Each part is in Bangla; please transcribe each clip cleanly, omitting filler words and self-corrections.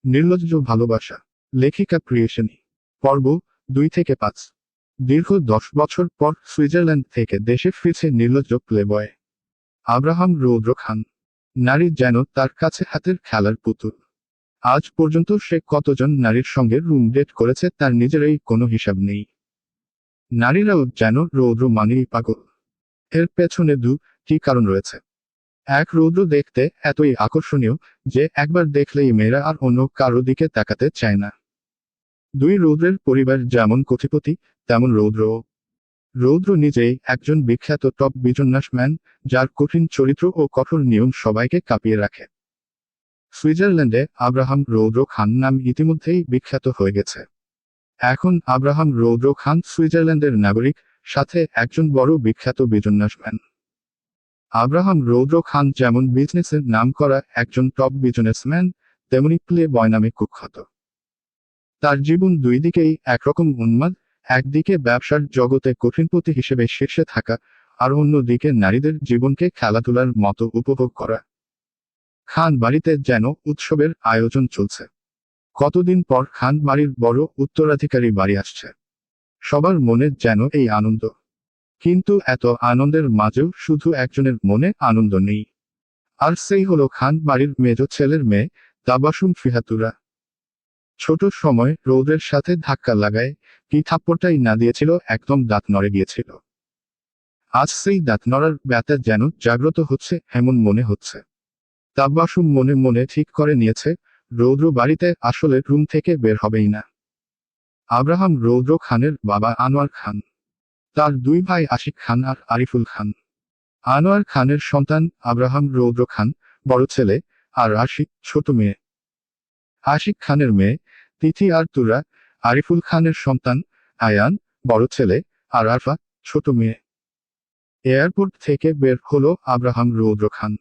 নির্লজ্জ ভালোবাসা। লেখিকা প্রিয়সিনী। পর্ব 2 থেকে 5। দীর্ঘ 10 বছর পর সুইজারল্যান্ড থেকে দেশে ফিরছে নির্লজ্জ প্লেবয় আব্রাহাম রৌদ্র খান। নারী যেন তার কাছে হাতের খেলার পুতুল। আজ পর্যন্ত সে কতজন নারীর সঙ্গে রুম ডেট করেছে তার নিজেরই কোনো হিসাব নেই। নারীরাও যেন রৌদ্র মানেই পাগল। এর পেছনে দুটি কারণ রয়েছে। এক, রৌদ্র দেখতে এতই আকর্ষণীয় যে একবার দেখলেই মেয়েরা আর অন্য কারো দিকে তাকাতে চায় না। 2, রৌদ্রের পরিবার যেমন কোটিপতি তেমন রৌদ্রও। রৌদ্র নিজেই একজন বিখ্যাত টপ বিজনেসম্যান, যার কঠিন চরিত্র ও কঠোর নিয়ম সবাইকে কাঁপিয়ে রাখে। সুইজারল্যান্ডে আব্রাহাম রৌদ্র খান নাম ইতিমধ্যেই বিখ্যাত হয়ে গেছে। এখন আব্রাহাম রৌদ্র খান সুইজারল্যান্ডের নাগরিক, সাথে একজন বড় বিখ্যাত বিজনেসম্যান। আব্রাহাম রৌদ্র খান যেমন বিজনেসের নাম করা একজন টপ বিজনেসম্যান, তেমনি প্লে বয় নামে কুখ্যাত। তার জীবন দুই দিকেই একরকম উন্মাদ, একদিকে ব্যবসার জগতে কঠিনপতি হিসেবে শীর্ষে থাকা, আর অন্যদিকে নারীদের জীবনকে খেলাধুলার মতো উপভোগ করা। খান বাড়িতে যেন উৎসবের আয়োজন চলছে। কতদিন পর খান বাড়ির বড় উত্তরাধিকারী বাড়ি আসছে। সবার মনে যেন এই আনন্দ। কিন্তু এত আনন্দের মাঝেও শুধু একজনের মনে আনন্দ নেই। আর সেই হলো খান বাড়ির মেজ ছেলের মেয়ে তাবাসুম ফিহাতুরা। ছোট সময় রৌদ্রের সাথে ধাক্কা লাগায় কি থাপ্পড়টাই না দিয়েছিল, একদম দাঁত নড়ে গিয়েছিল। আজ সেই দাঁত নড়ার ব্যথা যেন জাগ্রত হচ্ছে এমন মনে হচ্ছে। তাবাসুম মনে মনে ঠিক করে নিয়েছে, রৌদ্র বাড়িতে আসলে রুম থেকে বের হবেই না। আব্রাহাম রৌদ্র খানের বাবা আনোয়ার খান। তার 2 ভাই আশিক খান আর আরিফুল খান। আনোয়ার খানের সন্তান আব্রাহাম রৌদ্র খান, বড় ছেলে, আর আশিক ছোট মেয়ে। আশিক খানের মেয়ে তিথি আর তুরা, আরিফুল খানের সন্তান আয়ান, বড় ছেলে, আর আরফা ছোট মেয়ে। এয়ারপোর্ট থেকে বের হলো আব্রাহাম রৌদ্র খান।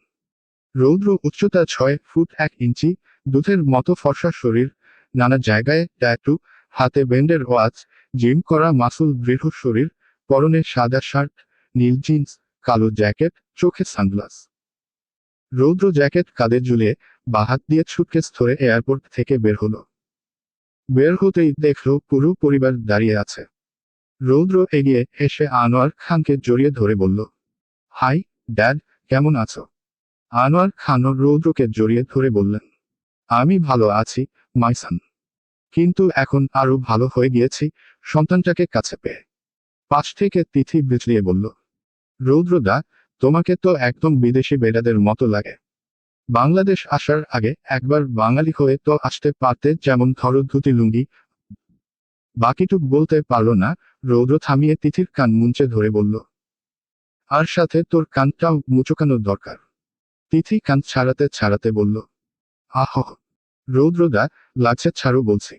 রৌদ্র উচ্চতা 6 ফুট 1 ইঞ্চি, দুধের মতো ফর্সা শরীর, নানা জায়গায় ট্যাটু, হাতে ব্যান্ডের ওয়াচ, জিম করা মাসুল দৃঢ় শরীর, পরনে সাদা শার্ট, নীল জিন্স, কালো জ্যাকেট, চোখে সানগ্লাস। রৌদ্র জ্যাকেট কাঁধে ঝুলিয়ে বাঁ হাত দিয়ে সুটকেস ধরে এয়ারপোর্ট থেকে বের হলো। বের হতেই দেখলো পুরো পরিবার দাঁড়িয়ে আছে। রৌদ্র এগিয়ে এসে আনোয়ার খানকে জড়িয়ে ধরে বলল, হাই ড্যাড, কেমন আছো? আনোয়ার খানও রৌদ্রকে জড়িয়ে ধরে বললেন, আমি ভালো আছি মাইসান। কিন্তু এখন আরো ভালো হয়ে গিয়েছি সন্তানটাকে কাছে পেয়ে। পাশ থেকে তিথি বিচলিয়ে বলল, রৌদ্রদা, তোমাকে তো একদম বিদেশি বেড়াদের মতো লাগে। বাংলাদেশ আসার আগে একবার বাঙালি হয়ে তো আসতে পারতে, যেমন ধরো ধুতি লুঙ্গি। বাকিটুক বলতে পারলো না। রৌদ্র থামিয়ে তিথির কান মুঞ্চে ধরে বলল, আর সাথে তোর কানটাও মুচোকানো দরকার। তিথি কান ছাড়াতে ছাড়াতে বলল, আহ, রৌদ্রদা, লাগছে ছাড়ো বলছি।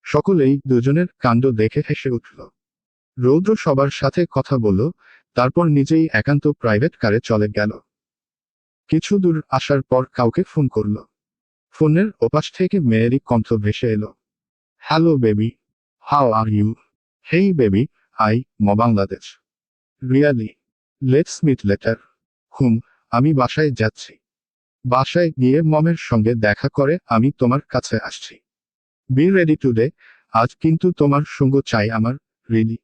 সকলেই দুজনের কাণ্ড দেখে হেসে উঠল। রৌদ্র সবার সাথে কথা বলল, তারপর নিজেই একান্ত প্রাইভেট কারে চলে গেল। কিছু দূর আসার পর কাউকে ফোন করল। ফোনের ওপাশ থেকে মেয়েরই কণ্ঠ ভেসে এলো, hello baby, how are you? Hey baby, I Bangladesh. Really? Let's meet later. আমি বাসায় যাচ্ছি। বাসায় গিয়ে মমের সঙ্গে দেখা করে আমি তোমার কাছে আসছি। Be ready today. আজ কিন্তু তোমার সঙ্গ চাই আমার, really.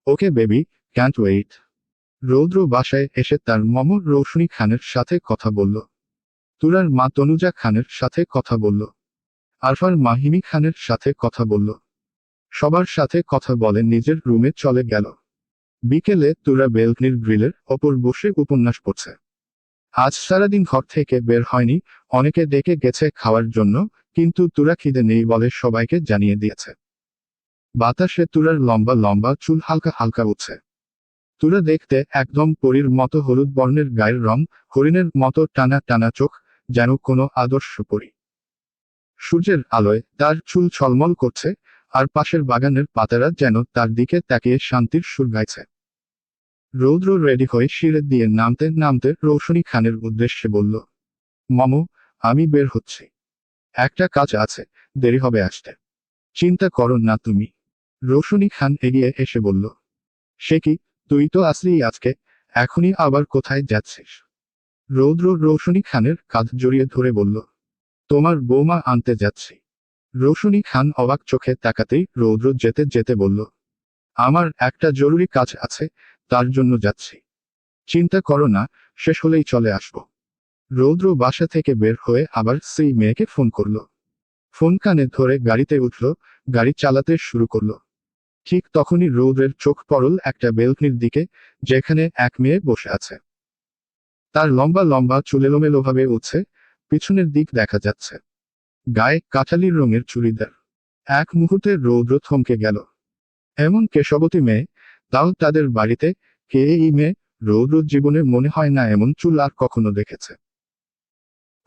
Okay baby, can't wait. Roudro বাসায় এসে তার মম রৌশনী খানের সাথে কথা বলল। তুরার মা তনুজা খানের সাথে কথা বলল। আরফার মাহিমি খানের সাথে কথা বলল। সবার সাথে কথা বলে নিজের রুমে চলে গেল। বিকেলে তুরা বেলকনির গ্রিলের ওপর বসে উপন্যাস পড়ছে। আজ সারাদিন ঘর থেকে বের হয়নি। অনেকে ডেকে গেছে খাওয়ার জন্য, কিন্তু তুরা খিদে নেই বলে সবাইকে জানিয়ে দিয়েছে। বাতাসে তুরার লম্বা লম্বা চুল হালকা হালকা উঠছে। তুরা দেখতে একদম পরীর মতো, হলুদ বর্ণের গায়ের রং, হরিণের মতো টানা টানা চোখ, যেন কোনো আদর্শ পরী। সূর্যের আলোয় তার চুল ছলমল করছে, আর পাশের বাগানের পাতারা যেন তার দিকে তাকিয়ে শান্তির সুর গাইছে। রৌদ্র রেডি হয়ে সিঁড়ি দিয়ে নামতে নামতে রৌশনী খানের উদ্দেশ্যে বলল, মম, আমি বের হচ্ছি। একটা কাজ আছে, দেরি হবে আসতে। চিন্তা করো না তুমি। রৌশনী খান এগিয়ে এসে বলল, সে কি, তুই তো আসলি আজকে, এখনই আবার কোথায় যাচ্ছিস? রৌদ্র রৌশনী খানের কাঁধ জড়িয়ে ধরে বলল, তোমার বৌমা আনতে যাচ্ছি। রৌশনী খান অবাক চোখে তাকাতেই রৌদ্র যেতে যেতে বলল, আমার একটা জরুরি কাজ আছে, তার জন্য যাচ্ছি। চিন্তা করো না, শেষ হলেই চলে আসব। রৌদ্র বাসা থেকে বের হয়ে আবার সেই মেয়েকে ফোন করল। ফোন কানে ধরে গাড়িতে উঠল, গাড়ি চালাতে শুরু করলো। ঠিক তখনই রৌদ্রের চোখ পড়ল একটা বেলকনির দিকে, যেখানে এক মেয়ে বসে আছে। তার লম্বা লম্বা চুল এলোমেলোভাবে উঠছে, পিছনের দিক দেখা যাচ্ছে। গায়ে কাঠালির রঙের চুড়িদার। এক মুহূর্তে রৌদ্র থমকে গেল। এমন কেশবতী মেয়ে, তাও তাদের বাড়িতে। কে এই মেয়ে? রৌদ্র জীবনে মনে হয় না এমন চুল আর কখনো দেখেছে।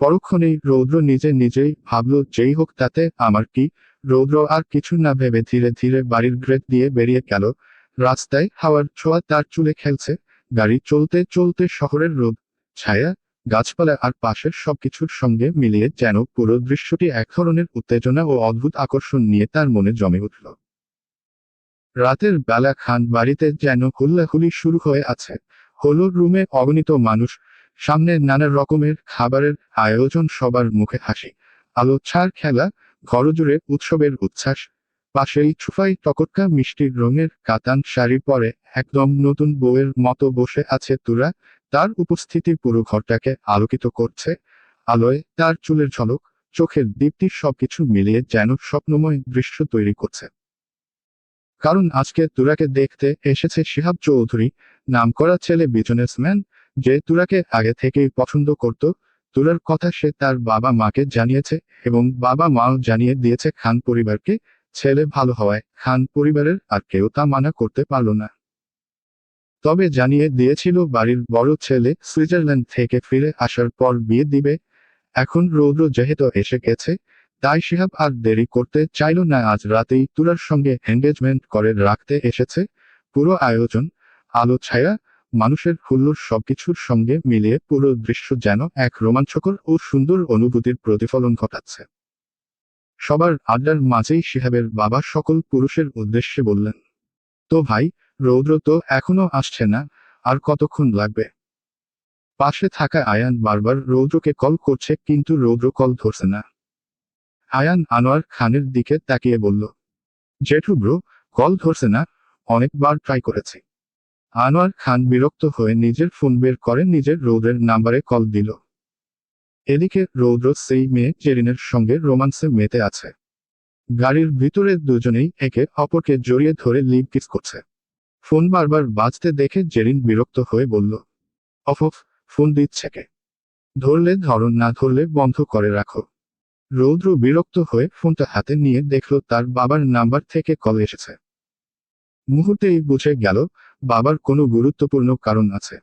পরক্ষণেই রৌদ্র নিজে নিজেই ভাবল, যেই হোক তাতে আমার কি। রৌদ্র আর কিছু না ভেবে ধীরে ধীরে বাড়ির গ্রেট দিয়ে বেরিয়ে গেল। রাস্তায় হাওয়ার ছোঁয়া তার চুলে খেলছে। গাড়ি চলতে চলতে শহরের রোদ, ছায়া, গাছপালা আর পাশের সবকিছুর সঙ্গে মিলিয়ে যেন পুরো দৃশ্যটি এক ধরনের উত্তেজনা ও অদ্ভুত আকর্ষণ নিয়ে তার মনে জমে উঠল। রাতের বেলা খান বাড়িতে যেন হুল্লাহুলি শুরু হয়ে আছে। হলো রুমে অগণিত মানুষ, সামনে নানা রকমের খাবারের আয়োজন, সবার মুখে হাসি, আলো ছাড় খেলা, ঘরজুড়ে উৎসবের উচ্ছ্বাস। পাশেই ছুফাই টকটকা মিষ্টির রঙের কাতান শাড়ি পরে একদম নতুন বউয়ের মতো বসে আছে তুরা। তার উপস্থিতি পুরো ঘরটাকে আলোকিত করছে। আলোয় তার চুলের ঝলক, চোখের দীপ্তি সবকিছু মিলিয়ে যেন স্বপ্নময় দৃশ্য তৈরি করছে। কারণ আজকে তুরাকে দেখতে এসেছে শিহাব চৌধুরী, নামকরা ছেলে বিজনেসম্যান, যে তুরাকে আগে থেকেই পছন্দ করত। তুরার কথা সে তার বাবা মাকে জানিয়েছে, এবং বাবা মাও জানিয়ে দিয়েছে খান পরিবারকে। ছেলে ভালো হওয়ায় খান পরিবারের আর কেউ তা মানা করতে পারল না। তবে জানিয়ে দিয়েছিল বাড়ির বড় ছেলে সুইজারল্যান্ড থেকে ফিরে আসার পর বিয়ে দিবে। এখন রৌদ্র যেহেতু এসে গেছে, তাই শিহাব আর দেরি করতে চাইল না, আজ রাতেই তুরার সঙ্গে এঙ্গেজমেন্ট করে রাখতে এসেছে। পুরো আয়োজন, আলো ছায়া, মানুষের হুল্লোড় সবকিছুর সঙ্গে মিলিয়ে পুরো দৃশ্য যেন এক রোমাঞ্চকর ও সুন্দর অনুভূতির প্রতিফলন ঘটাচ্ছে। সবার আড্ডার মাঝেই শিহাবের বাবা সকল পুরুষের উদ্দেশ্যে বললেন, তো ভাই, রৌদ্র তো এখনো আসছে না, আর কতক্ষণ লাগবে? পাশে থাকা আয়ান বারবার রৌদ্রকে কল করছে, কিন্তু রৌদ্র কল ধরছে না। আয়ান আনোয়ার খানের দিকে তাকিয়ে বলল, জেঠু ব্রো, কল ধরছে না, অনেকবার ট্রাই করেছি। আনোয়ার খান বিরক্ত হয়ে নিজের ফোন বের করে নিজের রৌদ্রের নাম্বারে কল দিল। এদিকে রৌদ্র সেই মেয়ে জেরিনের সঙ্গে রোমান্সে মেতে আছে। গাড়ির ভিতরে দুজনেই একে অপরকে জড়িয়ে ধরে লিপ কিস করছে। ফোন বারবার বাজতে দেখে জেরিন বিরক্ত হয়ে বলল, অফ, ফোন দিচ্ছে কে? ধরলে ধরো, না ধরলে বন্ধ করে রাখো। রৌদ্র বিরক্ত হয়ে ফোনটা হাতে নিয়ে দেখল তার বাবার নাম্বার থেকে কল এসেছে। মুহূর্তেই বুঝে গেল বাবার কোনো গুরুত্বপূর্ণ কারণ আছে।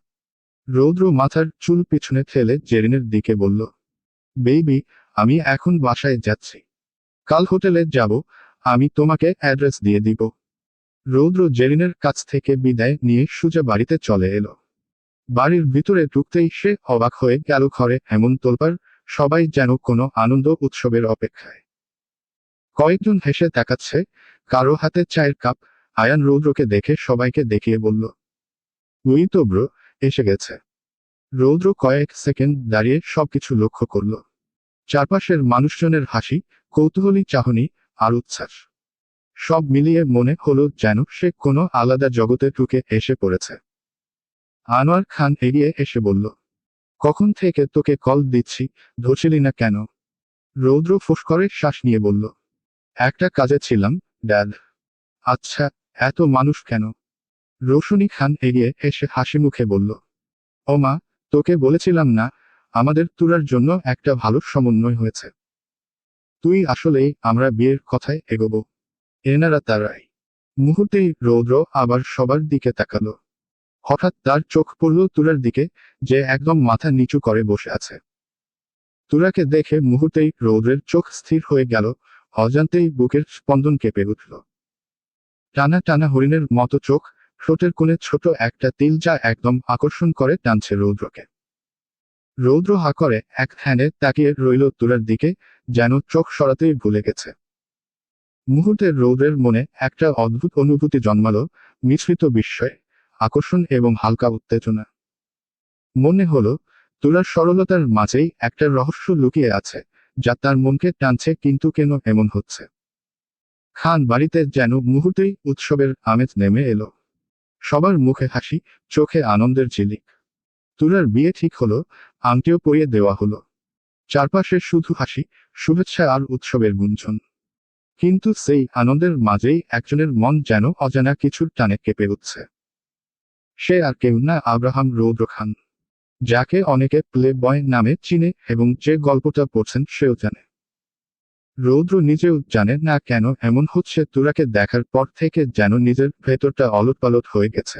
রৌদ্র মাথার চুল পিছনে ঠেলে জেরিনের দিকে বলল, বেবি, আমি এখন বাসায় যাচ্ছি। কাল হোটেলে যাব, আমি তোমাকে অ্যাড্রেস দিয়ে দিব। রৌদ্র জেরিনের কাছ থেকে বিদায় নিয়ে সোজা বাড়িতে চলে এলো। বাড়ির ভিতরে ঢুকতেই সে অবাক হয়ে গেল, ঘরে এমন তোলপাড়, সবাই যেন কোনো আনন্দ উৎসবের অপেক্ষায়। কয়েকজন হেসে তাকাচ্ছে, কারো হাতে চায়ের কাপ। আয়ান রৌদ্রকে দেখে সবাইকে দেখিয়ে বলল, ওই তো ব্রো, এসে গেছে। রৌদ্র কয়েক সেকেন্ড দাঁড়িয়ে সবকিছু লক্ষ্য করল। চারপাশের মানুষজনের হাসি, কৌতূহলী চাহনি আর উচ্ছ্বাস, সব মিলিয়ে মনে হলো যেন সে কোনো আলাদা জগতে ঢুকে এসে পড়েছে। আনোয়ার খান এগিয়ে এসে বলল, কখন থেকে তোকে কল দিচ্ছি, ধরছিলি না কেন? রৌদ্র ফোঁস করে শ্বাস নিয়ে বলল, একটা কাজে ছিলাম, ড্যাড। আচ্ছা, এত মানুষ কেন? রৌশনী খান এগিয়ে এসে হাসি মুখে বলল, ও মা, তোকে বলেছিলাম না, আমাদের তুরার জন্য একটা ভালো সমন্বয় হয়েছে। তুই আসলেই, আমরা বিয়ের কথায় এগোবো। এনারা তারাই। মুহূর্তেই রৌদ্র আবার সবার দিকে তাকালো। হঠাৎ তার চোখ পড়ল তুরার দিকে, যে একদম মাথা নিচু করে বসে আছে। তুরাকে দেখে মুহূর্তেই রৌদ্রের চোখ স্থির হয়ে গেল, অজান্তেই বুকের স্পন্দন কেঁপে উঠল। টানা টানা হরিণের মতো চোখ, ঠোঁটের কোণে ছোট একটা তিল যা একদম আকর্ষণ করে টানছে রৌদ্রকে। রৌদ্র হা করে এক ধ্যানে তাকিয়ে রইল তুরার দিকে, যেন চোখ সরাতেই ভুলে গেছে। মুহূর্তে রৌদ্রের মনে একটা অদ্ভুত অনুভূতি জন্মালো, মিশ্রিত বিস্ময়, আকর্ষণ এবং হালকা উত্তেজনা। মনে হলো তুরার সরলতার মাঝেই একটা রহস্য লুকিয়ে আছে, যা তার মনকে টানছে, কিন্তু কেন এমন হচ্ছে? খান বাড়িতে যেন মুহূর্তেই উৎসবের আমেজ নেমে এলো। সবার মুখে হাসি, চোখে আনন্দের ঝিলিক। তুরার বিয়ে ঠিক হলো, আংটিও পরিয়ে দেওয়া হলো। চারপাশে শুধু হাসি, শুভেচ্ছা আর উৎসবের গুঞ্জন। কিন্তু সেই আনন্দের মাঝেই একজনের মন যেন অজানা কিছুর টানে কেঁপে উঠছে। সে আর কেউ না, আব্রাহাম রৌদ্র খান, যাকে অনেকে প্লে বয় নামে চিনে এবং যে গল্পটা পড়ছেন সেও জানে। রৌদ্র নিজেও জানে না কেন এমন হচ্ছে। তুরাকে দেখার পর থেকে যেন নিজের ভেতরটা অলটপালট হয়ে গেছে।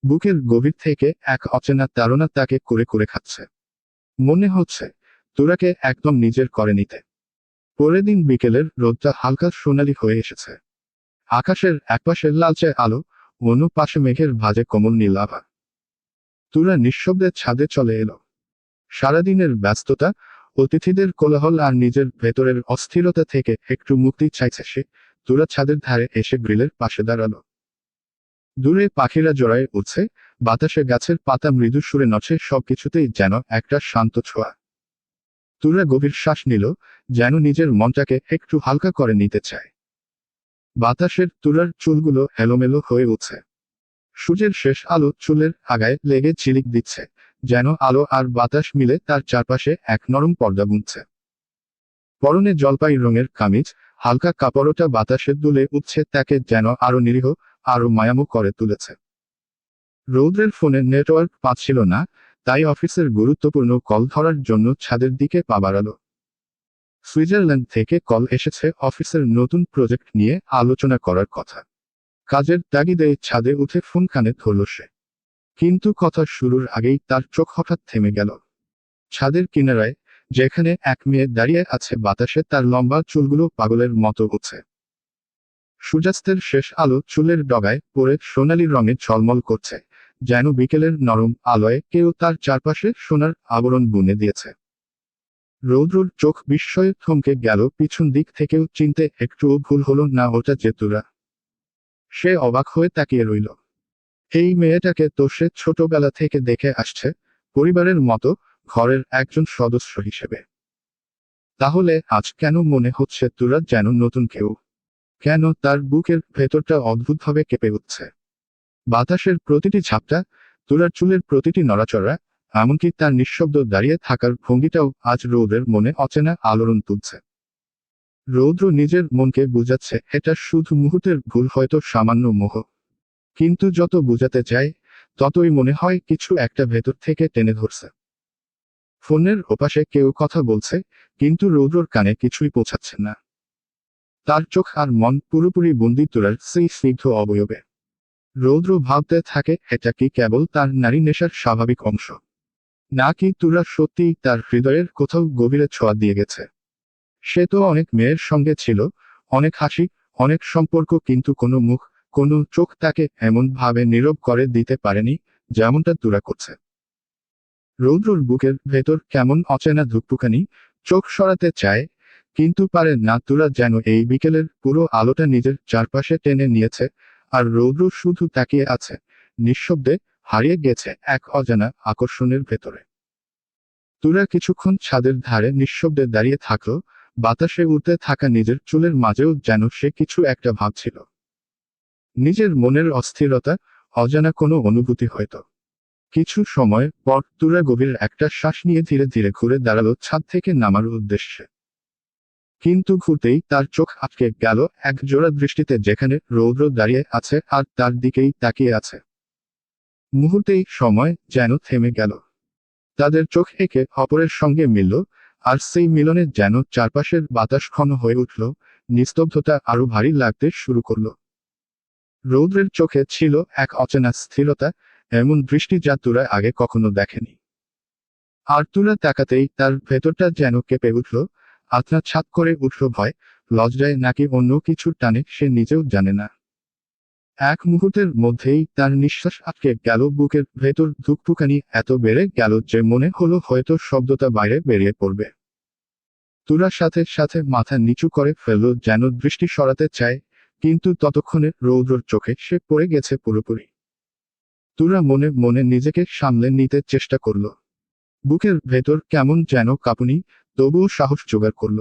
বুকের গভীর থেকে এক অচেনা তাড়না তাকে করে করে খাচ্ছে। মনে হচ্ছে তুরাকে একদম নিজের করে নিতে। পরের দিন বিকেলের রোদটা হালকা সোনালি হয়ে এসেছে। আকাশের একপাশে লালচে আলো, অন্য পাশে মেঘের ভাঁজে কোমল নীল আভা। তুরা নিঃশব্দে ছাদে চলে এলো। সারাদিনের ব্যস্ততা, অতিথিদের কোলাহল আর নিজের ভেতরের অস্থিরতা থেকে একটু মুক্তি চাইছে সে। তুরা ছাদের ধারে এসে গ্রিলের পাশে দাঁড়ালো। দূরে পাখিরা জোড়ায় উঠছে, বাতাসে গাছের পাতা মৃদু সুরে নড়ছে, সবকিছুতেই যেন একটা শান্ত ছোঁয়া। তুরা গভীর শ্বাস নিল, যেন নিজের মনটাকে একটু হালকা করে নিতে চায়। বাতাসের তুরার চুলগুলো এলোমেলো হয়ে উঠছে। সূর্যের শেষ আলো চুলের আগায় লেগে ঝিলিক দিচ্ছে, যেন আলো আর বাতাস মিলে তার চারপাশে এক নরম পর্দা বুনছে। পরনে জলপাই রঙের কামিজ, হালকা কাপড়টা বাতাসে দুলে উঠছে, তাকে যেন আরো নিরীহ, আরো মায়ামু করে তুলেছে। রৌদ্রের ফোনে নেটওয়ার্ক পাচ্ছিল না, তাই অফিসের গুরুত্বপূর্ণ কল ধরার জন্য ছাদের দিকে পা বাড়ালো। সুইজারল্যান্ড থেকে কল এসেছে, অফিসের নতুন প্রজেক্ট নিয়ে আলোচনা করার কথা। কাজের তাগিদে ছাদে উঠে ফোন কানে ধরল সে। কিন্তু কথা শুরুর আগেই তার চোখ হঠাৎ থেমে গেল। ছাদের কিনারায়, যেখানে এক মেয়ে দাঁড়িয়ে আছে, বাতাসে তার লম্বা চুলগুলো পাগলের মতো উঠছে। সূর্যাস্তের শেষ আলো চুলের ডগায় পড়ে সোনালি রঙে ঝলমল করছে, যেন বিকেলের নরম আলোয় কেউ তার চারপাশে সোনার আবরণ বুনে দিয়েছে। রৌদ্রর চোখ বিস্ময়ে থমকে গেল, পিছন দিক থেকেও চিনতে একটুও ভুল হলো না ওটা যে তুরা। সে অবাক হয়ে তাকিয়ে রইল। এই মেয়েটাকে তো সে ছোটবেলা থেকে দেখে আসছে, পরিবারের মতো, ঘরের একজন সদস্য হিসেবে। তাহলে আজ কেন মনে হচ্ছে তুরা যেন নতুন কেউ? কেন তার বুকের ভেতরটা অদ্ভুতভাবে কেঁপে উঠছে? বাতাসের প্রতিটি ঝাপটা, তুরার চুলের প্রতিটি নড়াচড়া, এমনকি তার নিঃশব্দ দাঁড়িয়ে থাকার ভঙ্গিটাও আজ রৌদ্রের মনে অচেনা আলোড়ন তুলছে। রৌদ্র নিজের মনকে বুঝাচ্ছে এটা শুধু মুহূর্তের ভুল, হয়তো সামান্য মোহ। কিন্তু যত বুঝাতে চায়, ততই মনে হয় কিছু একটা ভেতর থেকে টেনে ধরছে। ফোনের ওপাশে কেউ কথা বলছে, কিন্তু রৌদ্রর কানে কিছুই পৌঁছাচ্ছে না। তার চোখ আর মন পুরোপুরি বন্দি তুরার সেই স্নিগ্ধ অবয়বে। রৌদ্র ভাবতে থাকে, এটা কি কেবল তার নারী নেশার স্বাভাবিক অংশ, নাকি তুরা সত্যিই তার হৃদয়ের কোথাও গভীরে ছোঁয়া দিয়ে গেছে? সে তো অনেক মেয়ের সঙ্গে ছিল, অনেক হাসি, অনেক সম্পর্ক, কিন্তু কোনো মুখ, কোনো চোখ তাকে এমন ভাবে নীরব করে দিতে পারেনি যেমনটা তুরা করছে। রৌদ্রর বুকের ভেতর কেমন অচেনা ধুকপুকানি, চোখ সরাতে চায়, কিন্তু পারে না। তুরা যেন এই বিকেলের পুরো আলোটা নিজের চারপাশে টেনে নিয়েছে, আর রৌদ্র শুধু তাকিয়ে আছে, নিঃশব্দে, হারিয়ে গেছে এক অজানা আকর্ষণের ভেতরে। তুরা কিছুক্ষণ ছাদের ধারে নিঃশব্দে দাঁড়িয়ে থাকলো, বাতাসে উড়তে থাকা নিজের চুলের মাঝেও যেন সে কিছু একটা ভাবছিল। নিজের মনের অস্থিরতা, অজানা কোনো অনুভূতি হয়তো। কিছু সময় পর তুরা গভীর একটা শ্বাস নিয়ে ধীরে ধীরে ঘুরে দাঁড়ালো ছাদ থেকে নামার উদ্দেশ্যে। কিন্তু ঘুরতেই তার চোখ আটকে গেল এক জোড়া দৃষ্টিতে, যেখানে রৌদ্র দাঁড়িয়ে আছে আর তার দিকেই তাকিয়ে আছে। মুহূর্তেই সময় যেন থেমে গেল। তাদের চোখ একে অপরের সঙ্গে মিলল, আর সেই মিলনে যেন চারপাশের বাতাস ঘন হয়ে উঠল, নিস্তব্ধতা আরো ভারী লাগতে শুরু করল। রৌদ্রের চোখে ছিল এক অচেনা স্থিরতা, এমন দৃষ্টি যা তুরা আগে কখনো দেখেনি। আর তুরা তাকাতেই তার ভেতরটা যেন কেঁপে উঠল, আত্মা ছাদ করে উঠল ভয়, লজ্জায় নাকি অন্য কিছুর টানে, সে নিজেও জানে না। এক মুহূর্তের মধ্যেই তার নিঃশ্বাস আটকে গেল, বুকের ভেতর ধুকপুকানি এত বেড়ে গেল যে মনে হলো হয়তো শব্দটা বাইরে বেরিয়ে পড়বে। তুরা সাথে সাথে মাথা নিচু করে ফেলল, যেন দৃষ্টি সরাতে চায়, কিন্তু ততক্ষণে রৌদ্রর চোখে সে পড়ে গেছে পুরোপুরি। তুরা মনে মনে নিজেকে সামলে নিতে চেষ্টা করল। বুকের ভেতর কেমন যেন কাঁপুনি, তবুও সাহস জোগাড় করল।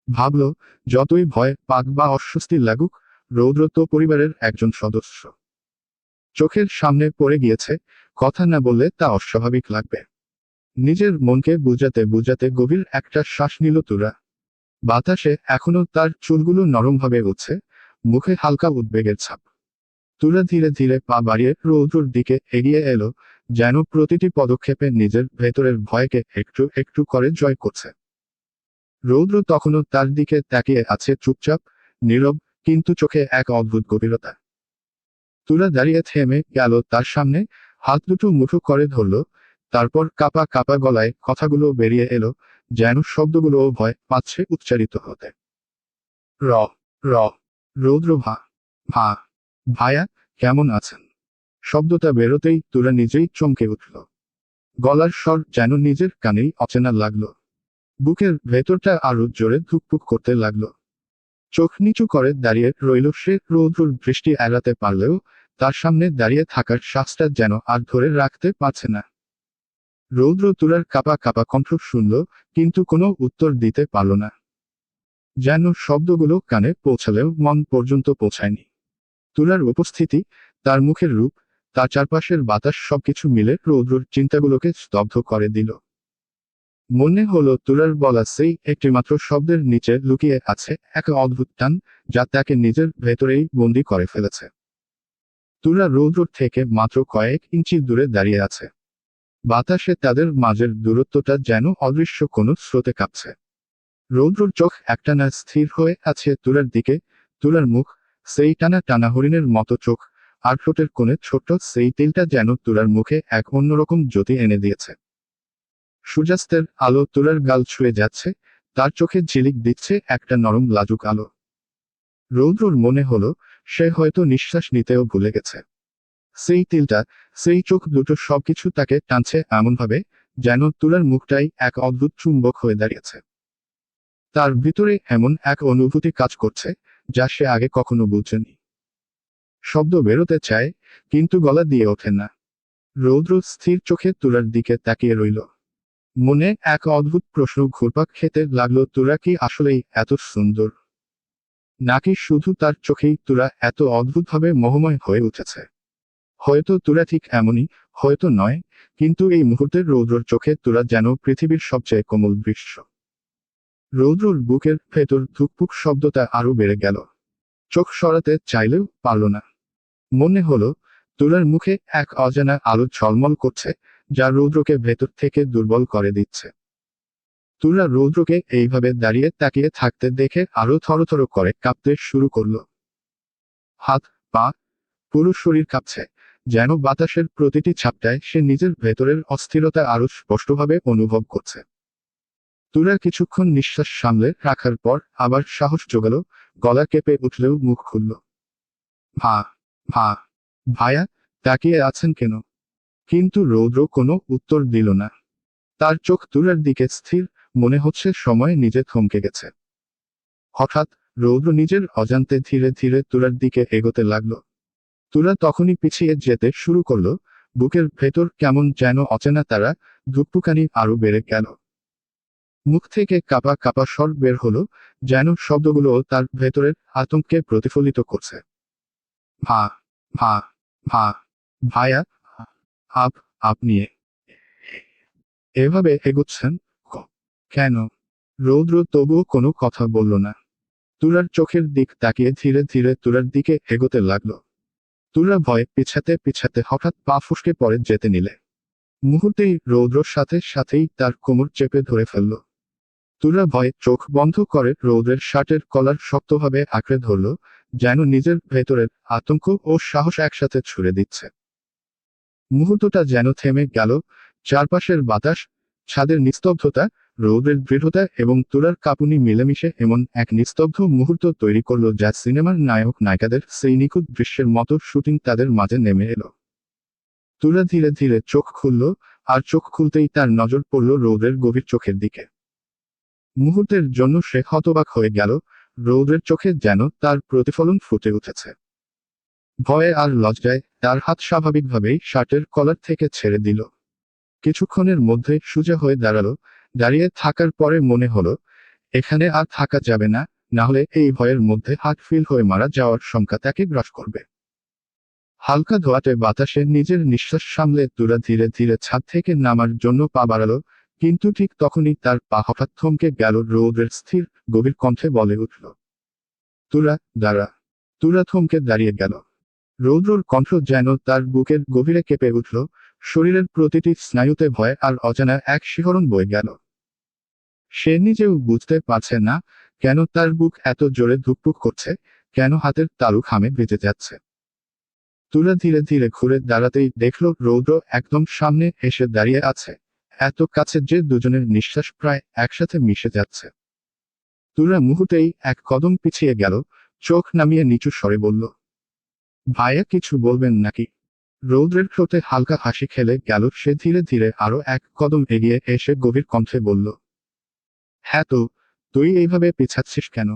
ভাবল, যতই ভয় পাক বা অস্বস্তি লাগুক, রৌদ্র তো পরিবারের একজন সদস্য। চোখের সামনে পড়ে গিয়েছে, কথা না বললে তা অস্বাভাবিক লাগবে। নিজের মনকে বুঝাতে বুঝাতে গভীর একটা শ্বাস নিল তুরা। বাতাসে এখনো তার চুলগুলো নরমভাবে উঠছে, মুখে হালকা উদ্বেগের ছাপ। তুরা ধীরে ধীরে পা বাড়িয়ে রৌদ্রর দিকে এগিয়ে এলো, যেন প্রতিটি পদক্ষেপে নিজের ভেতরের ভয়কে একটু একটু করে জয় করছে। রৌদ্র তখনও তার দিকে তাকিয়ে আছে, চুপচাপ, নীরব, কিন্তু চোখে এক অদ্ভুত গভীরতা। তুরা দাঁড়িয়ে থেমে গেল তার সামনে, হাত দুটো মুঠো করে ধরল, তারপর কাঁপা কাঁপা গলায় কথাগুলো বেরিয়ে এলো, যেন শব্দগুলোও ভয় পাচ্ছে উচ্চারিত হতে। র র রৌদ্র ভা ভা ভায়া, কেমন আছেন? শব্দটা বেরোতেই তুরা নিজেই চমকে উঠল। গলার স্বর যেন নিজের কানেই অচেনা লাগলো। বুকের ভেতরটা আরো জোরে ধুকপুক করতে লাগলো। চোখ নিচু করে দাঁড়িয়ে রইল সে, রৌদ্রর দৃষ্টি এড়াতে পারলেও তার সামনে দাঁড়িয়ে থাকার শ্বাসটা যেন আর ধরে রাখতে পারছে না। রৌদ্র তুরার কাঁপা কাঁপা কণ্ঠ শুনল, কিন্তু কোনো উত্তর দিতে পারল না। যেন শব্দগুলো কানে পৌঁছালেও মন পর্যন্ত পৌঁছায়নি। তুরার উপস্থিতি, তার মুখের রূপ, তার চারপাশের বাতাস সবকিছু মিলে রৌদ্রর চিন্তাগুলোকে স্তব্ধ করে দিল। মনে হলো তুরার বলা সেই একটিমাত্র শব্দের নিচে লুকিয়ে আছে এক অদ্ভুত টান, যা তাকে নিজের ভেতরেই বন্দি করে ফেলেছে। তুরা রৌদ্রর থেকে মাত্র কয়েক ইঞ্চি দূরে দাঁড়িয়ে আছে। বাতাসে তাদের মাঝের দূরত্বটা যেন অদৃশ্য কোনো স্রোতে কাঁপছে। রৌদ্রর চোখ একটানা স্থির হয়ে আছে তুরার দিকে, তুরার মুখ, সেই টানা টানা হরিণের মতো চোখ, আর ঠোঁটের কোণে ছোট্ট সেই তিলটা যেন তুরার মুখে এক অন্যরকম জ্যোতি এনে দিয়েছে। সূর্যাস্তের আলো তুরার গাল ছুঁয়ে যাচ্ছে, তার চোখে ঝিলিক দিচ্ছে একটা নরম লাজুক আলো। রৌদ্রর মনে হলো সে হয়তো নিঃশ্বাস নিতেও ভুলে গেছে। সেই তিলটা, সেই চোখ দুটো সবকিছু তাকে টানছে এমনভাবে, যেন তুরার মুখটাই এক অদ্ভুত চুম্বক হয়ে দাঁড়িয়েছে। তার ভিতরে এমন এক অনুভূতি কাজ করছে, যা সে আগে কখনো বুঝেনি। শব্দ বেরোতে চায়, কিন্তু গলা দিয়ে ওঠে না। রৌদ্র স্থির চোখে তুরার দিকে তাকিয়ে রইল। মনে এক অদ্ভুত প্রশ্ন ঘুরপাক খেতে লাগলো, তুরা কি আসলেই এত সুন্দর? নাকি শুধু তার চোখেই তুরা এত অদ্ভুতভাবে মোহময় হয়ে উঠেছে? হয়তো তুরা ঠিক এমনই, হয়তো নয়, কিন্তু এই মুহূর্তের রৌদ্রর চোখে তুরা যেন পৃথিবীর সবচেয়ে কোমল দৃশ্য। রৌদ্রর বুকের ভেতর ধুকপুক শব্দটা আরো বেড়ে গেল। চোখ সরাতে চাইলেও পারল না। মনে হলো তুরার মুখে এক অজানা আলো ঝলমল করছে, যা রৌদ্রকে ভেতর থেকে দুর্বল করে দিচ্ছে। তুরা রৌদ্রকে এইভাবে দাঁড়িয়ে তাকিয়ে থাকতে দেখে আরো থরথর করে কাঁপতে শুরু করলো। হাত, পা, পুরো শরীর কাঁপছে, যেন বাতাসের প্রতিটি ছাপটায় সে নিজের ভেতরের অস্থিরতা আরো স্পষ্টভাবে অনুভব করছে। তুরা কিছুক্ষণ নিঃশ্বাস সামলে রাখার পর আবার সাহস জোগালো, গলা কেঁপে উঠলেও মুখ খুলল। ভা ভা ভায়া, তাকিয়ে আছেন কেন? কিন্তু রৌদ্র কোনো উত্তর দিল না। তার চোখ তুরার দিকে স্থির, মনে হচ্ছে সময় নিজে থমকে গেছে। হঠাৎ রৌদ্র নিজের অজান্তে ধীরে ধীরে তুরার দিকে এগোতে লাগলো। তুরা তখনই পিছিয়ে যেতে শুরু করলো, বুকের ভেতর কেমন যেন অচেনা তারা ধুকপুকানি আরো বেড়ে গেল। মুখ থেকে কাঁপা কাঁপা স্বর বের হলো, যেন শব্দগুলো তার ভেতরের আতঙ্ককে প্রতিফলিত করছে। ভা ভা ভা ভায়া, আপ আপনি এভাবে এগোচ্ছেন কেন? রৌদ্র তবুও কোনো কথা বলল না। তুরার চোখের দিক তাকিয়ে ধীরে ধীরে তুরার দিকে এগোতে লাগলো। তুরা ভয়ে পিছাতে পিছাতে হঠাৎ পা ফসকে পড়ে যেতে নিলে। মুহূর্তেই রৌদ্রর সাথে সাথেই তার কোমর চেপে ধরে ফেলল। তুরা ভয়ে চোখ বন্ধ করে রৌদ্রের শার্টের কলার শক্তভাবে আঁকড়ে ধরল, যেন নিজের ভেতরের আতঙ্ক ও সাহস একসাথে ছুড়ে দিচ্ছে। মুহূর্তটা যেন থেমে গেল, চারপাশের বাতাস, ছাদের নিস্তব্ধতা, রৌদ্রের দৃঢ়তা এবং তুরার কাঁপুনি মিলেমিশে এমন এক নিস্তব্ধ মুহূর্ত তৈরি করলো, যা সিনেমার নায়ক নায়িকাদের সেই নিখুঁত দৃশ্যের মতো শুটিং তাদের মাঝে নেমে এলো। তুরা ধীরে ধীরে চোখ খুলল, আর চোখ খুলতেই তার নজর পড়ল রৌদ্রের গভীর চোখের দিকে। মুহূর্তের জন্য সে হতবাক হয়ে গেল, রৌদ্রের চোখে যেন তার প্রতিফলন ফুটে উঠেছে। ভয়ে আর লজ্জায় তার হাত স্বাভাবিকভাবেই শার্টের কলার থেকে ছেড়ে দিল। কিছুক্ষণের মধ্যে সোজা হয়ে দাঁড়ালো, দাঁড়িয়ে থাকার পরে মনে হলো এখানে আর থাকা যাবে না, নাহলে এই ভয়ের মধ্যে হার্ট ফেল হয়ে মারা যাওয়ার শঙ্কা তাকে গ্রাস করবে। হালকা ধোঁয়াটে বাতাসে নিজের নিঃশ্বাস সামলে তুরা ধীরে ধীরে ছাদ থেকে নামার জন্য পা বাড়ালো, কিন্তু ঠিক তখনই তার পা হঠাৎ থমকে গেল। রৌদ্রের স্থির গভীর কণ্ঠে বলে উঠল, তুরা, দাঁড়া। তুরা থমকে দাঁড়িয়ে গেল। রৌদ্রর কণ্ঠ যেন তার বুকের গভীরে কেঁপে উঠল, শরীরের প্রতিটি স্নায়ুতে ভয় আর অজানা এক শিহরণ বয়ে গেল। সে নিজেও বুঝতে পারছে না কেন তার বুক এত জোরে ধুকপুক করছে, কেন হাতের তালু ঘামে ভেজে যাচ্ছে। তুরা ধীরে ধীরে ঘুরে দাঁড়াতেই দেখল রৌদ্র একদম সামনে এসে দাঁড়িয়ে আছে, এত কাছে যে দুজনের নিঃশ্বাস প্রায় একসাথে মিশে যাচ্ছে। তুরা মুহূর্তেই এক কদম পিছিয়ে গেল, চোখ নামিয়ে নিচু স্বরে বলল, ভাইয়া কিছু বলবেন নাকি? রৌদ্রের ঠোঁটে হালকা হাসি খেলে গেল। সে ধীরে ধীরে আরো এক কদম এগিয়ে এসে গভীর কণ্ঠে বলল, হ্যাঁ তো, তুই এইভাবে পিছাচ্ছিস কেন?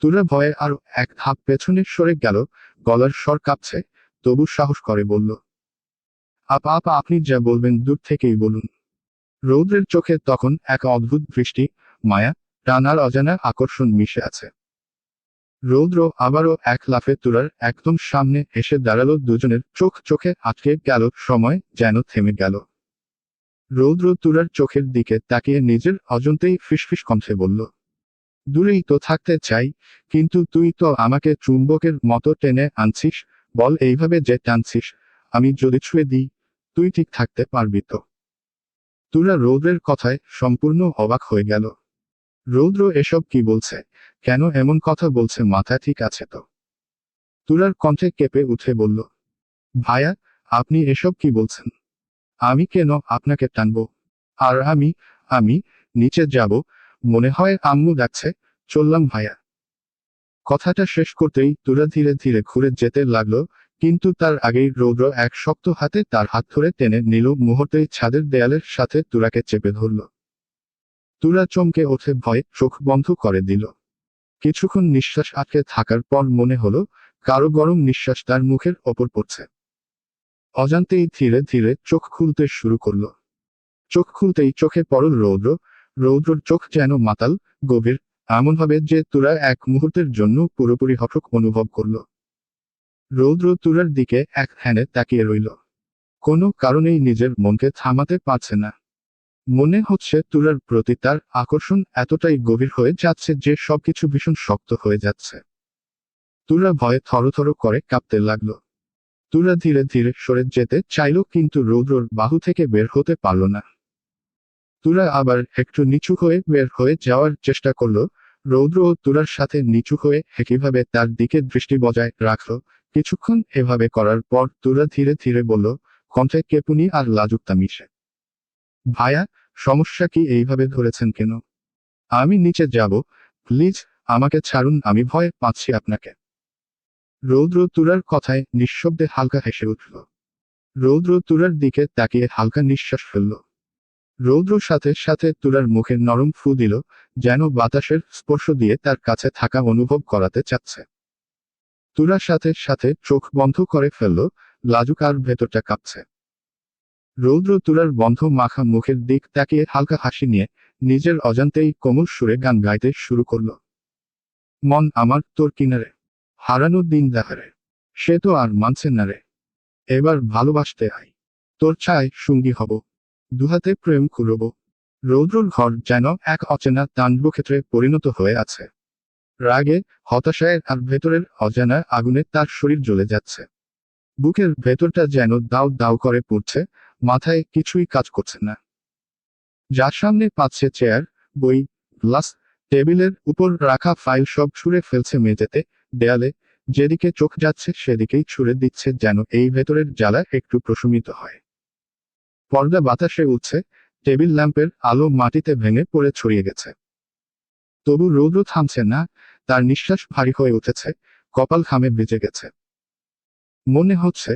তুরা ভয়ে আরো এক ধাপ পেছনে সরে গেল, গলার স্বর কাঁপছে, তবু সাহস করে বলল, আপা আপা আপনি যা বলবেন দূর থেকেই বলুন। রৌদ্রের চোখে তখন এক অদ্ভুত দৃষ্টি, মায়া, টান আর অজানা আকর্ষণ মিশে আছে। রৌদ্র আবারও এক লাফে তুরার একদম সামনে এসে দাঁড়ালো। দুজনের চোখ চোখে আটকে গেল, সময় যেন থেমে গেল। রৌদ্র তুরার চোখের দিকে তাকিয়ে নিজের অজান্তেই ফিসফিস কণ্ঠে বলল, দূরেই তো থাকতে চাই, কিন্তু তুই তো আমাকে চুম্বকের মতো টেনে আনছিস, বল এইভাবে যে টানছিস, আমি যদি ছুঁয়ে দিই, তুই ঠিক থাকতে পারবি তো? তুরা রৌদ্রের কথায় সম্পূর্ণ অবাক হয়ে গেল। রৌদ্র এসব কি বলছে? কেন এমন কথা বলছে? মাথা ঠিক আছে তো? তুরার কণ্ঠে কেঁপে উঠে বলল, ভাইয়া, আপনি এসব কি বলছেন? আমি কেন আপনাকে টানবো? আর আমি আমি নিচে যাব, মনে হয় আম্মু ডাকছে, চললাম ভাইয়া। কথাটা শেষ করতেই তুরা ধীরে ধীরে ঘুরে যেতে লাগলো, কিন্তু তার আগেই রৌদ্র এক শক্ত হাতে তার হাত ধরে টেনে নিল। মুহূর্তেই ছাদের দেয়ালের সাথে তুরাকে চেপে ধরল। তুরা চমকে ওঠে, ভয়ে চোখ বন্ধ করে দিল। কিছুক্ষণ নিঃশ্বাস আটকে থাকার পর মনে হলো কারো গরম নিঃশ্বাস তার মুখের ওপর পড়ছে। অজান্তেই ধীরে ধীরে চোখ খুলতে শুরু করলো। চোখ খুলতেই চোখে পড়ল রৌদ্র। রৌদ্রর চোখ যেন মাতাল, গভীর, এমনভাবে যে তুরা এক মুহূর্তের জন্য পুরোপুরি হঠক অনুভব করল। রৌদ্র তুরার দিকে এক ধ্যানে তাকিয়ে রইল। কোনো কারণেই নিজের মনকে থামাতে পারছে না। মনে হচ্ছে তুরার প্রতি তার আকর্ষণ এতটাই গভীর হয়ে যাচ্ছে যে সবকিছু ভীষণ শক্ত হয়ে যাচ্ছে। তুরা ভয়ে থরথর করে কাঁপতে লাগলো। তুরা ধীরে ধীরে সরে যেতে চাইল, কিন্তু রৌদ্রর বাহু থেকে বের হতে পারল না। তুরা আবার একটু নিচু হয়ে বের হয়ে যাওয়ার চেষ্টা করল। রৌদ্র ও তুরার সাথে নিচু হয়ে একইভাবে তার দিকে দৃষ্টি বজায় রাখল। কিছুক্ষণ এভাবে করার পর তুরা ধীরে ধীরে বলল, কণ্ঠে কেঁপুনি আর লাজুকতা মিশে, ভাইয়া, সমস্যা কি? এইভাবে ধরেছেন কেন? আমি নিচে যাব, প্লিজ, আমাকে ছাড়ুন, আমি ভয় পাচ্ছি আপনাকে। রৌদ্র তুরার কথায় নিঃশব্দে হালকা হেসে উঠল। রৌদ্র তুরার দিকে তাকিয়ে হালকা নিঃশ্বাস ফেলল। রৌদ্র সাথে সাথে তুরার মুখে নরম ফু দিল, যেন বাতাসের স্পর্শ দিয়ে তার কাছে থাকা অনুভব করাতে চাচ্ছে। তুরার সাথে সাথে চোখ বন্ধ করে ফেলল, লাজুক আর ভেতরটা কাঁপছে। রৌদ্র তুরার বন্ধ মাখা মুখের দিক তাকিয়ে হালকা হাসি নিয়ে নিজের অজান্তেই কোমল সুরে গান গাইতে শুরু করল। মন আমার তোর কিনারে, হারানো দিন দেখারে, সে তো আর মানছে না রে, এবার ভালোবাসতে আয়, তোর ছায় সঙ্গী হব, দুহাতে প্রেম কুড়ব। রৌদ্রর ঘর যেন এক অচেনা তাণ্ডবক্ষেত্রে পরিণত হয়ে আছে। রাগে, হতাশায় আর ভেতরের অজানা আগুনে তার শরীর জ্বলে যাচ্ছে। বুকের ভেতরটা যেন দাউ দাউ করে পড়ছে, মাথায় কিছুই কাজ করছে না। যার সামনে পাচ্ছে চেয়ার, বই, গ্লাস, টেবিলের উপর রাখা ফাইল সব ছুঁড়ে ফেলছে মেঝেতে, দেয়ালে, যেদিকে চোখ যাচ্ছে সেদিকেই ছুঁড়ে দিচ্ছে, যেন এই ভেতরের জ্বালা একটু প্রশমিত হয়। পর্দা বাতাসে উঠছে, টেবিল ল্যাম্পের আলো মাটিতে ভেঙে পড়ে ছড়িয়ে গেছে। তবু রৌদ্র থামছে না, তার নিঃশ্বাস ভারী হয়ে উঠেছে, কপাল ঘামে ভিজে গেছে। মনে হচ্ছে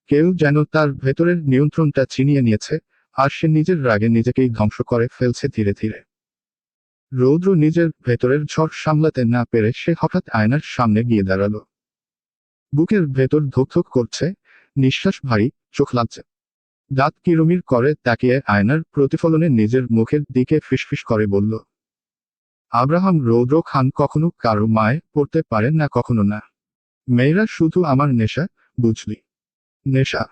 কেউ যেন তার ভেতরের নিয়ন্ত্রণটা ছিনিয়ে নিয়েছে, আর সে নিজের রাগে নিজেকেই ধ্বংস করে ফেলছে ধীরে ধীরে। রৌদ্র নিজের ভেতরের ঝড় সামলাতে না পেরে সে হঠাৎ আয়নার সামনে গিয়ে দাঁড়ালো। বুকের ভেতর ধুকধুক করছে, নিঃশ্বাস ভারী, চোখ লাগছে। দাঁত কিরমির করে তাকিয়ে আয়নার প্রতিফলনে নিজের মুখের দিকে ফিসফিস করে বলল, আব্রাহাম রৌদ্র খান কখনো কারো মায়ে পড়তে পারেন না, কখনো না। মেয়েরা শুধু আমার নেশা, বুঝলি? নেশা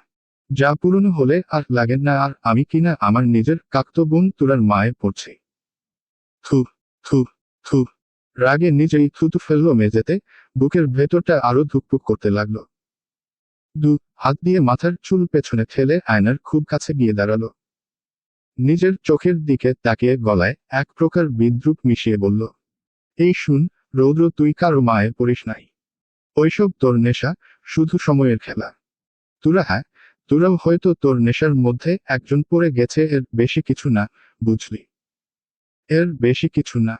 যা পুরনো হলে আর লাগে না। আর আমি কিনা আমার নিজের কাকতো বোন তুরার মায়ে পড়ছি। থু থু থু। রাগে নিজেই থুতু ফেললো মেঝেতে। বুকের ভেতরটা আরো ধুকপুক করতে লাগলো। হাত দিয়ে মাথার চুল পেছনে ঠেলে আয়নার খুব কাছে গিয়ে দাঁড়ালো। নিজের চোখের দিকে তাকিয়ে গলায় এক প্রকার বিদ্রুপ মিশিয়ে বলল, এই শুন রৌদ্র, তুই কারো মায়ে পড়িস নাই। ওইসব তোর নেশা, শুধু সময়ের খেলা। হ্যাঁ, তোরাও হয়তো তোর নেশার মধ্যে একজন পড়ে গেছে, এর বেশি কিছু না, বুঝলি? এর বেশি কিছু না।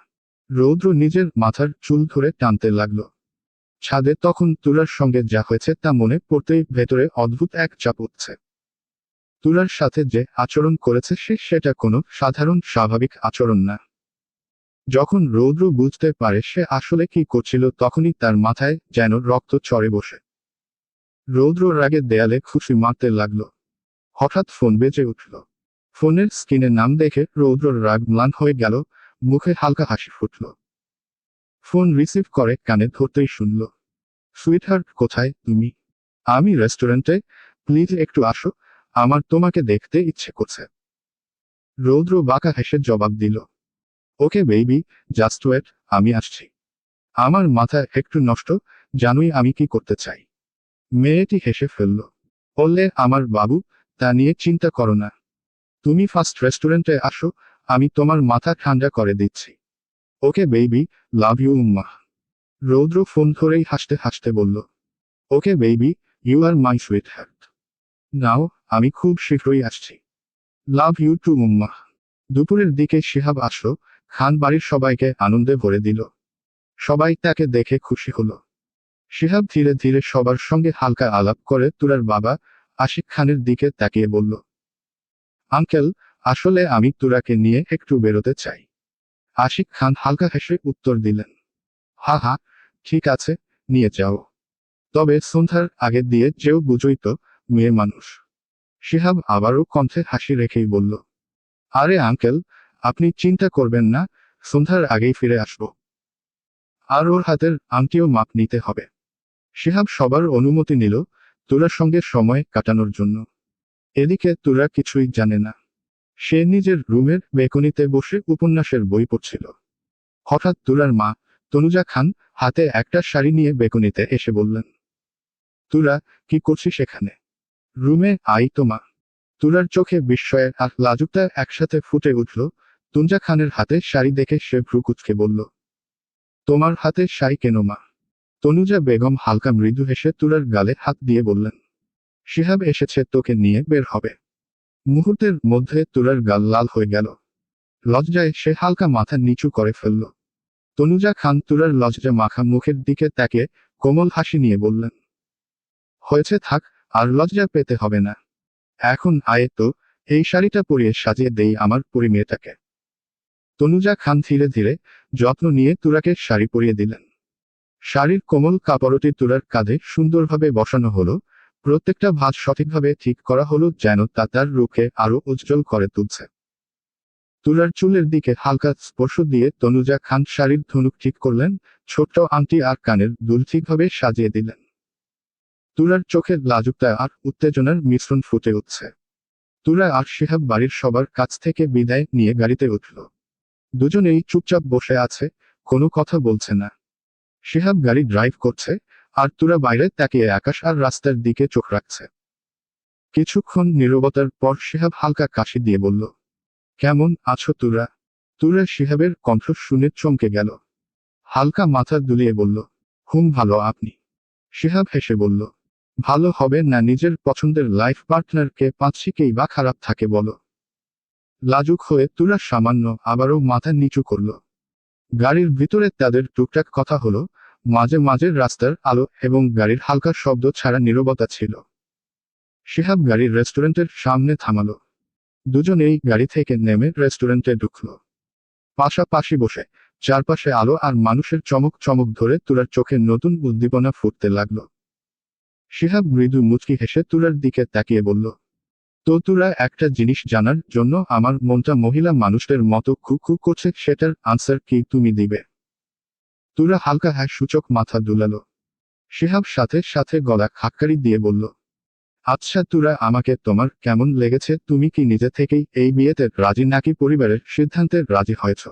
রৌদ্র নিজের মাথার চুল ধরে টানতে লাগলো। ছাদে তখন তুরার সঙ্গে যা হয়েছে তা মনে পড়তেই ভেতরে অদ্ভুত এক চাপ উঠছে। তুরার সাথে যে আচরণ করেছে সেটা কোনো সাধারণ স্বাভাবিক আচরণ না। যখন রৌদ্র বুঝতে পারে সে আসলে কি করছিল তখনই তার মাথায় যেন রক্ত চড়ে বসে। রৌদ্র রাগে দেয়ালে খুশি মারতে লাগলো। হঠাৎ ফোন বেজে উঠল। ফোনের স্ক্রিনে নাম দেখে রৌদ্রর রাগ ম্লান হয়ে গেল, মুখে হালকা হাসি ফুটল। ফোন রিসিভ করে কানে ধরতেই শুনল, সুইটহার্ট, কোথায় তুমি? আমি রেস্টুরেন্টে, প্লিজ একটু আসো, আমার তোমাকে দেখতে ইচ্ছে করছে। রৌদ্র বাঁকা হেসে জবাব দিল, ওকে বেবি, জাস্ট ওয়েট, আমি আসছি। আমার মাথা একটু নষ্ট, জানোই আমি কি করতে চাই। মেয়েটি হেসে ফেলল, বললে, আমার বাবু, তা নিয়ে চিন্তা করো না। তুমি ফার্স্ট রেস্টুরেন্টে আসো, আমি তোমার মাথা ঠান্ডা করে দিচ্ছি। ওকে বেবি, লাভ ইউ উম্মা। রৌদ্র ফোন ধরেই হাসতে হাসতে বলল, okay baby, you are my sweetheart. Now, আমি খুব শীঘ্রই আসছি। লাভ ইউ টু উম্মা। দুপুরের দিকে শিহাব আসলো, খান বাড়ির সবাইকে আনন্দে ভরে দিল। সবাই তাকে দেখে খুশি হলো। শিহাব ধীরে ধীরে সবার সঙ্গে হালকা আলাপ করে তুরার বাবা আশিক খানের দিকে তাকিয়ে বলল, আঙ্কেল, আসলে আমি তুরাকে নিয়ে একটু বেরোতে চাই। আশিক খান হালকা হেসে উত্তর দিলেন, হা হা, ঠিক আছে, নিয়ে যাও। তবে সন্ধ্যার আগে দিয়ে যেও, বুঝই তো, মেয়ে মানুষ। শিহাব আবারও কণ্ঠে হাসি রেখেই বলল, আরে আঙ্কেল, আপনি চিন্তা করবেন না, সন্ধ্যার আগেই ফিরে আসব। আর ওর হাতের আংটিও মাপ নিতে হবে। শিহাব সবার অনুমতি নিল তুরার সঙ্গে সময় কাটানোর জন্য। এদিকে তুরা কিছুই জানে না। সে নিজের রুমের বেকনিতে বসে উপন্যাসের বই পড়ছিল। হঠাৎ তুরার মা তনুজা খান হাতে একটা শাড়ি নিয়ে বেকনিতে এসে বললেন, তুরা, কি করছিস এখানে? রুমে আই তো মা। তুরার চোখে বিস্ময়ের আর লাজুকতা একসাথে ফুটে উঠল। তুঞ্জা খানের হাতে শাড়ি দেখে সে ভ্রু কুঁচকে বলল, তোমার হাতে শাড়ি কেন মা? তনুজা বেগম হালকা মৃদু হেসে তুরার গালে হাত দিয়ে বললেন, শিহাব এসেছে তোকে নিয়ে বের হবে। মুহূর্তের মধ্যে তুরার গাল লাল হয়ে গেল। লজ্জায় সে হালকা মাথা নিচু করে ফেলল। তনুজা খান তুরার লজ্জা মাখা মুখের দিকে তাকে কোমল হাসি নিয়ে বললেন, হয়েছে, থাক, আর লজ্জা পেতে হবে না। এখন আয় তো, এই শাড়িটা পরিয়ে সাজিয়ে দেই আমার পরি মেয়েটাকে। তনুজা খান ধীরে ধীরে যত্ন নিয়ে তুরাকে শাড়ি পরিয়ে দিলেন। শাড়ির কোমল কাপড়টি তুরার কাঁধে সুন্দরভাবে বসানো হলো। প্রত্যেকটা ভাঁজ সঠিকভাবে ঠিক করা হলো যেন তা তার রূপকে আরো উজ্জ্বল করে তুলছে। তুলার চুলের দিকে হালকা স্পর্শ দিয়ে তনুজা খান শাড়ির ধনুক ঠিক করলেন, ছোট্ট আংটি আর কানের দুল ঠিকভাবে সাজিয়ে দিলেন। তুলার চোখের লাজুকতা আর উত্তেজনার মিশ্রণ ফুটে উঠছে। তুলা আর শিহাব বাড়ির সবার কাছ থেকে বিদায় নিয়ে গাড়িতে উঠল। দুজনেই চুপচাপ বসে আছে, কোনো কথা বলছে না। শিহাব গাড়ি ড্রাইভ করছে, আর তুরা বাইরে তাকিয়ে আকাশ আর রাস্তার দিকে চোখ রাখছে। কিছুক্ষণ নীরবতার পর শিহাব হালকা কাশি দিয়ে বলল, কেমন আছো তুরা? তুরা শিহাবের কণ্ঠ শুনে চমকে গেল। হালকা মাথা দুলিয়ে বলল, ভালো, আপনি? শিহাব হেসে বলল, ভালো হবে না, নিজের পছন্দের লাইফ পার্টনারকে পাঁচশিকেই বা খারাপ থাকে বলো? লাজুক হয়ে তুরা সামান্য আবারও মাথা নিচু করল। গাড়ির ভিতরে তাদের টুকটাক কথা হলো, মাঝে মাঝে রাস্তার আলো এবং গাড়ির হালকা শব্দ ছাড়া নীরবতা ছিল। শিহাব গাড়ির রেস্টুরেন্টের সামনে থামালো। দুজনেই গাড়ি থেকে নেমে রেস্টুরেন্টে ঢুকল। পাশাপাশি বসে চারপাশে আলো আর মানুষের চমক চমক ধরে তুরার চোখে নতুন উদ্দীপনা ফুটতে লাগলো। শিহাব মৃদু মুচকি হেসে তুরার দিকে তাকিয়ে বলল, তো তুরা একটা জিনিস জানার জন্য আমার মনটা মহিলা মানুষদের মতো খুকু করছে, সেটার আনসার কি তুমি দিবে? তুরা হালকা হ্যাঁ সূচক মাথা দুলালো। শিহাব সাথে সাথে গলা খাক্কারি দিয়ে বলল, আচ্ছা তুরা, আমাকে তোমার কেমন লেগেছে? তুমি কি নিজে থেকেই এই বিয়েতে রাজি নাকি পরিবারের সিদ্ধান্তে রাজি হয়েছ?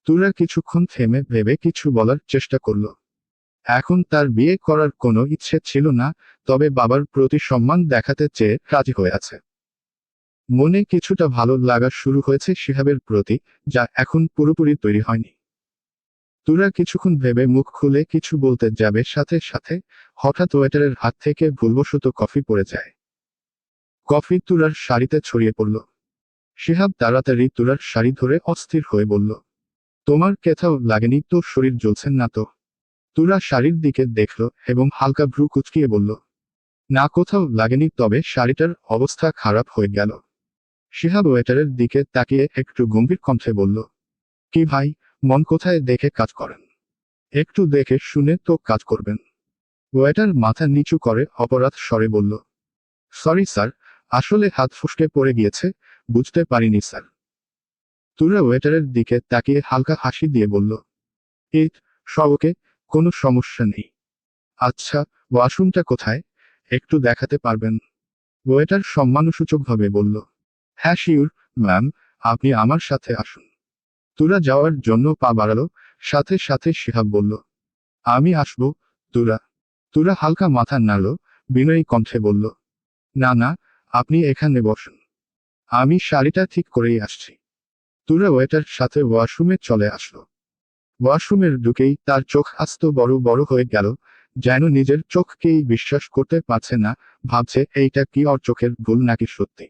তুরা কিছুক্ষণ থেমে ভেবে কিছু বলার চেষ্টা করল। এখন তার বিয়ে করার কোনো ইচ্ছে ছিল না, তবে বাবার প্রতি সম্মান দেখাতে চেয়ে রাজি হয়ে আছে। মনে কিছুটা ভালো লাগা শুরু হয়েছে শিহাবের প্রতি, যা এখন পুরোপুরি তৈরি হয়নি। তুরা কিছুক্ষণ ভেবে মুখ খুলে কিছু বলতে যাবে, সাথে সাথে হঠাৎ ওয়েটারের হাত থেকে ভুলবশত কফি পড়ে যায়। কফি তুরার শাড়িতে ছড়িয়ে পড়ল। শিহাব তাড়াতাড়ি তুরার শাড়ি ধরে অস্থির হয়ে বলল, তোমার কোথাও লাগেনি তো? শরীর জ্বলছে না তো? তুরা শাড়ির দিকে দেখল এবং হালকা ভ্রু কুঁচকিয়ে বলল, না কোথাও লাগেনি, তবে শাড়িটার অবস্থা খারাপ হয়ে গেল। শিহাব ওয়েটারের দিকে তাকিয়ে একটু গম্ভীর কণ্ঠে বলল, কি ভাই, মন কোথায় দেখে কাজ করেন? একটু দেখে শুনে তো কাজ করবেন। ওয়েটার মাথা নিচু করে অপরাধ স্বরে বলল, সরি স্যার, আসলে হাত ফসকে পড়ে গিয়েছে, বুঝতে পারিনি স্যার। তুরা ওয়েটারের দিকে তাকিয়ে হালকা হাসি দিয়ে বলল, ইট সবকে, কোনো সমস্যা নেই। আচ্ছা, ওয়াশরুমটা কোথায়? একটু দেখাতে পারবেন? ওয়েটার সম্মানসূচকভাবে বলল, হ্যাঁ শিওর ম্যাম, আপনি আমার সাথে আসুন। তুরা যাওয়ার জন্য পা বাড়ালো, সাথে সাথে শিহাব বলল, আমি আসবো। তুরা তুরা হালকা মাথা নাড়ল, বিনয়ী কণ্ঠে বলল, না না, আপনি এখানে বসুন, আমি শাড়িটা ঠিক করেই আসছি। তুরা ওয়েটার সাথে ওয়াশরুমে চলে আসলো। ওয়াশরুমের ঢুকেই তার চোখ আস্ত বড় বড় হয়ে গেল, যেন নিজের চোখকেই বিশ্বাস করতে পারছে না, ভাবছে এইটা কি ওর চোখের ভুল নাকি সত্যি।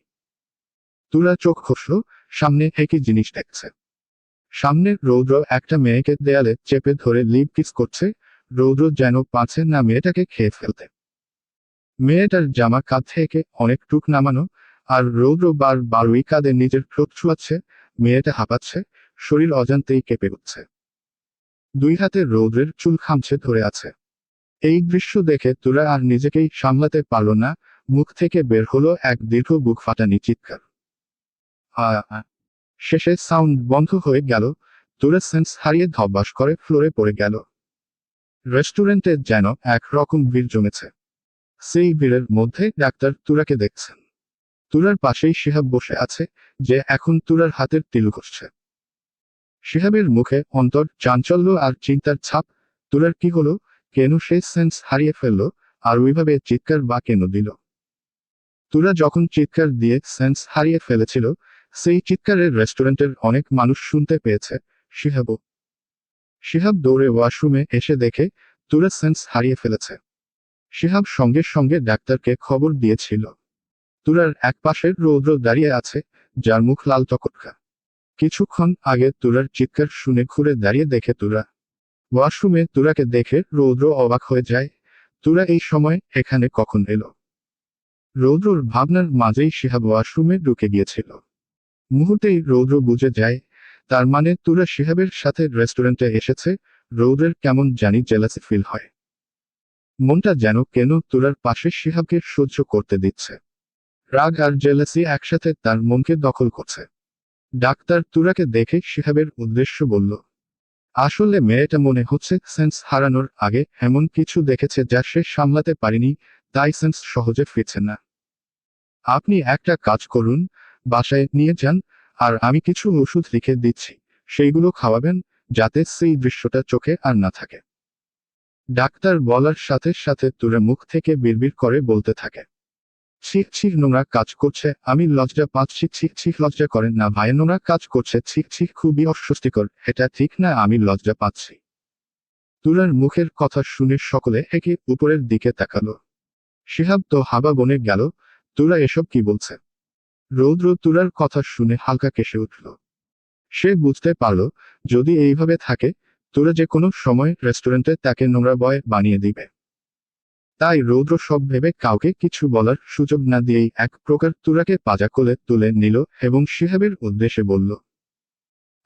তুরা চোখ খসল, সামনে একই জিনিস দেখছে। সামনে রৌদ্র একটা মেয়েকে দেয়ালে চেপে ধরে লিপ কিস করছে। রৌদ্র যেন পারছে না মেয়েটাকে খেয়ে ফেলতে। মেয়েটার জামা কাঁধ থেকে অনেক টুক নামানো, আর রৌদ্র বার ওই কাঁধে নিজের ঠোঁট ছুঁয়াচ্ছে। মেয়েটা হাঁপাচ্ছে, শরীর অজান্তেই কেঁপে উঠছে। দুই হাতে রৌদ্রের চুল খামছে ধরে আছে। এই দৃশ্য দেখে তুরা আর নিজেকেই সামলাতে পারল না, মুখ থেকে বের হলো এক দীর্ঘ বুক ফাটানি চিৎকার। আ আ। শেষে সাউন্ড বন্ধ হয়ে গেল। তুরা সেন্স হারিয়ে ধপাস করে ফ্লোরে পড়ে গেল। রেস্টুরেন্টে যেন এক রকম ভিড় জমেছে। সেই ভিড়ের মধ্যে ডাক্তার তুরাকে দেখছেন। তুরার পাশেই শিহাব বসে আছে, যে এখন তুরার হাতের তিল ঘষছে। শিহাবের মুখে অন্তর চাঞ্চল্য আর চিন্তার ছাপ। তুরার কি হলো? কেন সে সেন্স হারিয়ে ফেলল? আর ওইভাবে চিৎকার বা কেন দিল? তুরা যখন চিৎকার দিয়ে সেন্স হারিয়ে ফেলেছিল, সেই চিৎকারের রেস্টুরেন্টের অনেক মানুষ শুনতে পেয়েছে। শিহাবও। শিহাব দৌড়ে ওয়াশরুমে এসে দেখে তুরা সেন্স হারিয়ে ফেলেছে। শিহাব সঙ্গে সঙ্গে ডাক্তারকে খবর দিয়েছিল। তুরার এক পাশে রৌদ্র দাঁড়িয়ে আছে, যার মুখ লাল টকটকা। কিছুক্ষণ আগে তুরার চিৎকার শুনে ঘুরে দাঁড়িয়ে দেখে তুরা। ওয়াশরুমে তুরাকে দেখে রৌদ্র অবাক হয়ে যায়। তুরা এই সময় এখানে কখন এলো? রৌদ্রর ভাবনার মাঝেই শিহাব ওয়াশরুমে ঢুকে গিয়েছিল। মুহূর্তেই রৌদ্র বুঝে যায়, তার মানে তুরা শিহাবের সাথে রেস্টুরেন্টে এসেছে। রৌদ্রের কেমন জানি জেলাসি ফিল হয়। মনটা যেন কেন তুরার পাশে শিহাবকে সহ্য করতে দিচ্ছে। রাগ আর জেলাসি একসাথে তার মনকে দখল করছে। ডাক্তার তুরাকে দেখে শিহাবের উদ্দেশ্য বলল, আসলে মেয়েটা মনে হচ্ছে সেন্স হারানোর আগে এমন কিছু দেখেছে যা সে সামলাতে পারেনি, তাই সেন্স সহজে ফিরছে না। আপনি একটা কাজ করুন, বাসায় নিয়ে যান, আর আমি কিছু ওষুধ লিখে দিচ্ছি, সেইগুলো খাওয়াবেন, যাতে সেই দৃশ্যটা চোখে আর না থাকে। ডাক্তার বলার সাথে সাথে তুরা মুখ থেকে বিড়বিড় করে বলতে থাকে, ছিঃ ছিঃ, নোংরা কাজ করছে, আমি লজ্জা পাচ্ছি। ছিঃ ছিঃ, লজ্জা করেন না ভাই, নোংরা কাজ করছে। ছিঃ ছিঃ, খুবই অস্বস্তিকর, এটা ঠিক না, আমি লজ্জা পাচ্ছি। তুরার মুখের কথা শুনে সকলে একে উপরের দিকে তাকালো। শিহাব তো হাবা বনে গেল, তুরা এসব কি বলছে? রৌদ্র তুরার কথা শুনে হালকা কেসে উঠল। সে বুঝতে পারল, যদি এইভাবে থাকে, তুরা যে কোনো সময় রেস্টুরেন্টে তাকে নোংরা বয় বানিয়ে দিবে। তাই রৌদ্র সব ভেবে কাউকে কিছু বলার সুযোগ না দিয়েই এক প্রকার তুরাকে পাজা কোলে তুলে নিল এবং শিহাবের উদ্দেশ্যে বলল,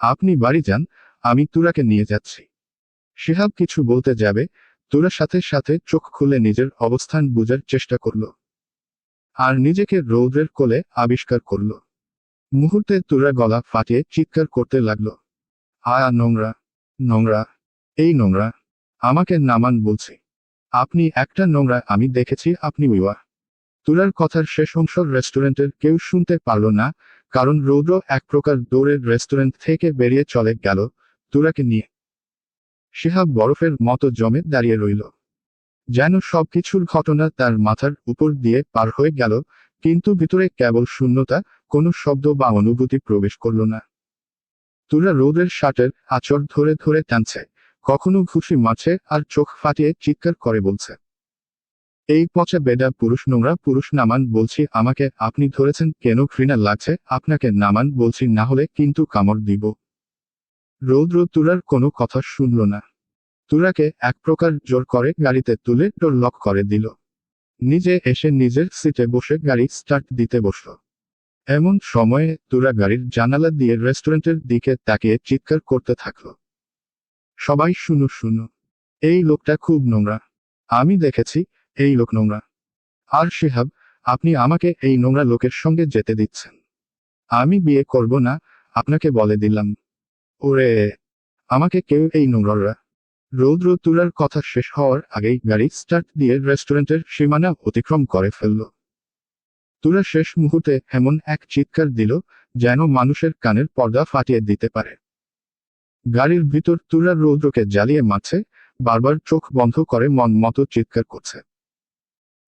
আপনি বাড়ি যান, আমি তুরাকে নিয়ে যাচ্ছি। শিহাব কিছু বলতে যাবে, তুরা সাথে সাথে চোখ খুলে নিজের অবস্থান বুঝার চেষ্টা করল। আর নিজেকে রৌদ্রের কোলে আবিষ্কার করল। মুহূর্তে তুরা গলা ফাটিয়ে চিৎকার করতে লাগলো, আয়া নোংরা, নোংরা, এই নোংরা, আমাকে নামান বলছি, আপনি একটা নোংরা, আমি দেখেছি আপনি উইয়া। তুরার কথার শেষ অংশ রেস্টুরেন্টের কেউ শুনতে পারল না, কারণ রৌদ্র এক প্রকার দৌড়ে রেস্টুরেন্ট থেকে বেরিয়ে চলে গেল তুরাকে নিয়ে। শিহাব বরফের মতো জমে দাঁড়িয়ে রইল, যেন সবকিছুর ঘটনা তার মাথার উপর দিয়ে পার হয়ে গেল, কিন্তু ভিতরে কেবল শূন্যতা, কোনো শব্দ বা অনুভূতি প্রবেশ করল না। তুরা রৌদ্রের শার্টের আঁচড় ধরে ধরে টানছে, কখনো ঘুষি মারছে আর চোখ ফাটিয়ে চিৎকার করে বলছে, এই পচা বেডা পুরুষ, নোংরা পুরুষ, নামান বলছি আমাকে, আপনি ধরেছেন কেন, ঘৃণা লাগছে আপনাকে, নামান বলছি, না হলে কিন্তু কামড় দিব। রৌদ্র তুরার কোনো কথা শুনল না। তুরাকে এক প্রকার জোর করে গাড়িতে তুলে ডোর লক করে দিল। নিজে এসে নিজের সিটে বসে গাড়ি স্টার্ট দিতে বসল। এমন সময়ে তুরা গাড়ির জানালা দিয়ে রেস্টুরেন্টের দিকে তাকিয়ে চিৎকার করতে থাকল, সবাই শুনো শুনো, এই লোকটা খুব নোংরা, আমি দেখেছি, এই লোক নোংরা। আর শিহাব, আপনি আমাকে এই নোংরা লোকের সঙ্গে যেতে দিচ্ছেন? আমি বিয়ে করব না, আপনাকে বলে দিলাম। ওরে, আমাকে কেউ এই নোংরা। রৌদ্র তুরার কথা শেষ হওয়ার আগেই গাড়ি স্টার্ট দিয়ে রেস্টুরেন্টের সীমানা অতিক্রম করে ফেলল। তুরা শেষ মুহূর্তে এমন এক চিৎকার দিল, যেন মানুষের কানের পর্দা ফাটিয়ে দিতে পারে। গাড়ির ভিতর তুরা রৌদ্রকে জ্বালিয়ে মারছে, বারবার চোখ বন্ধ করে মন মতো চিৎকার করছে,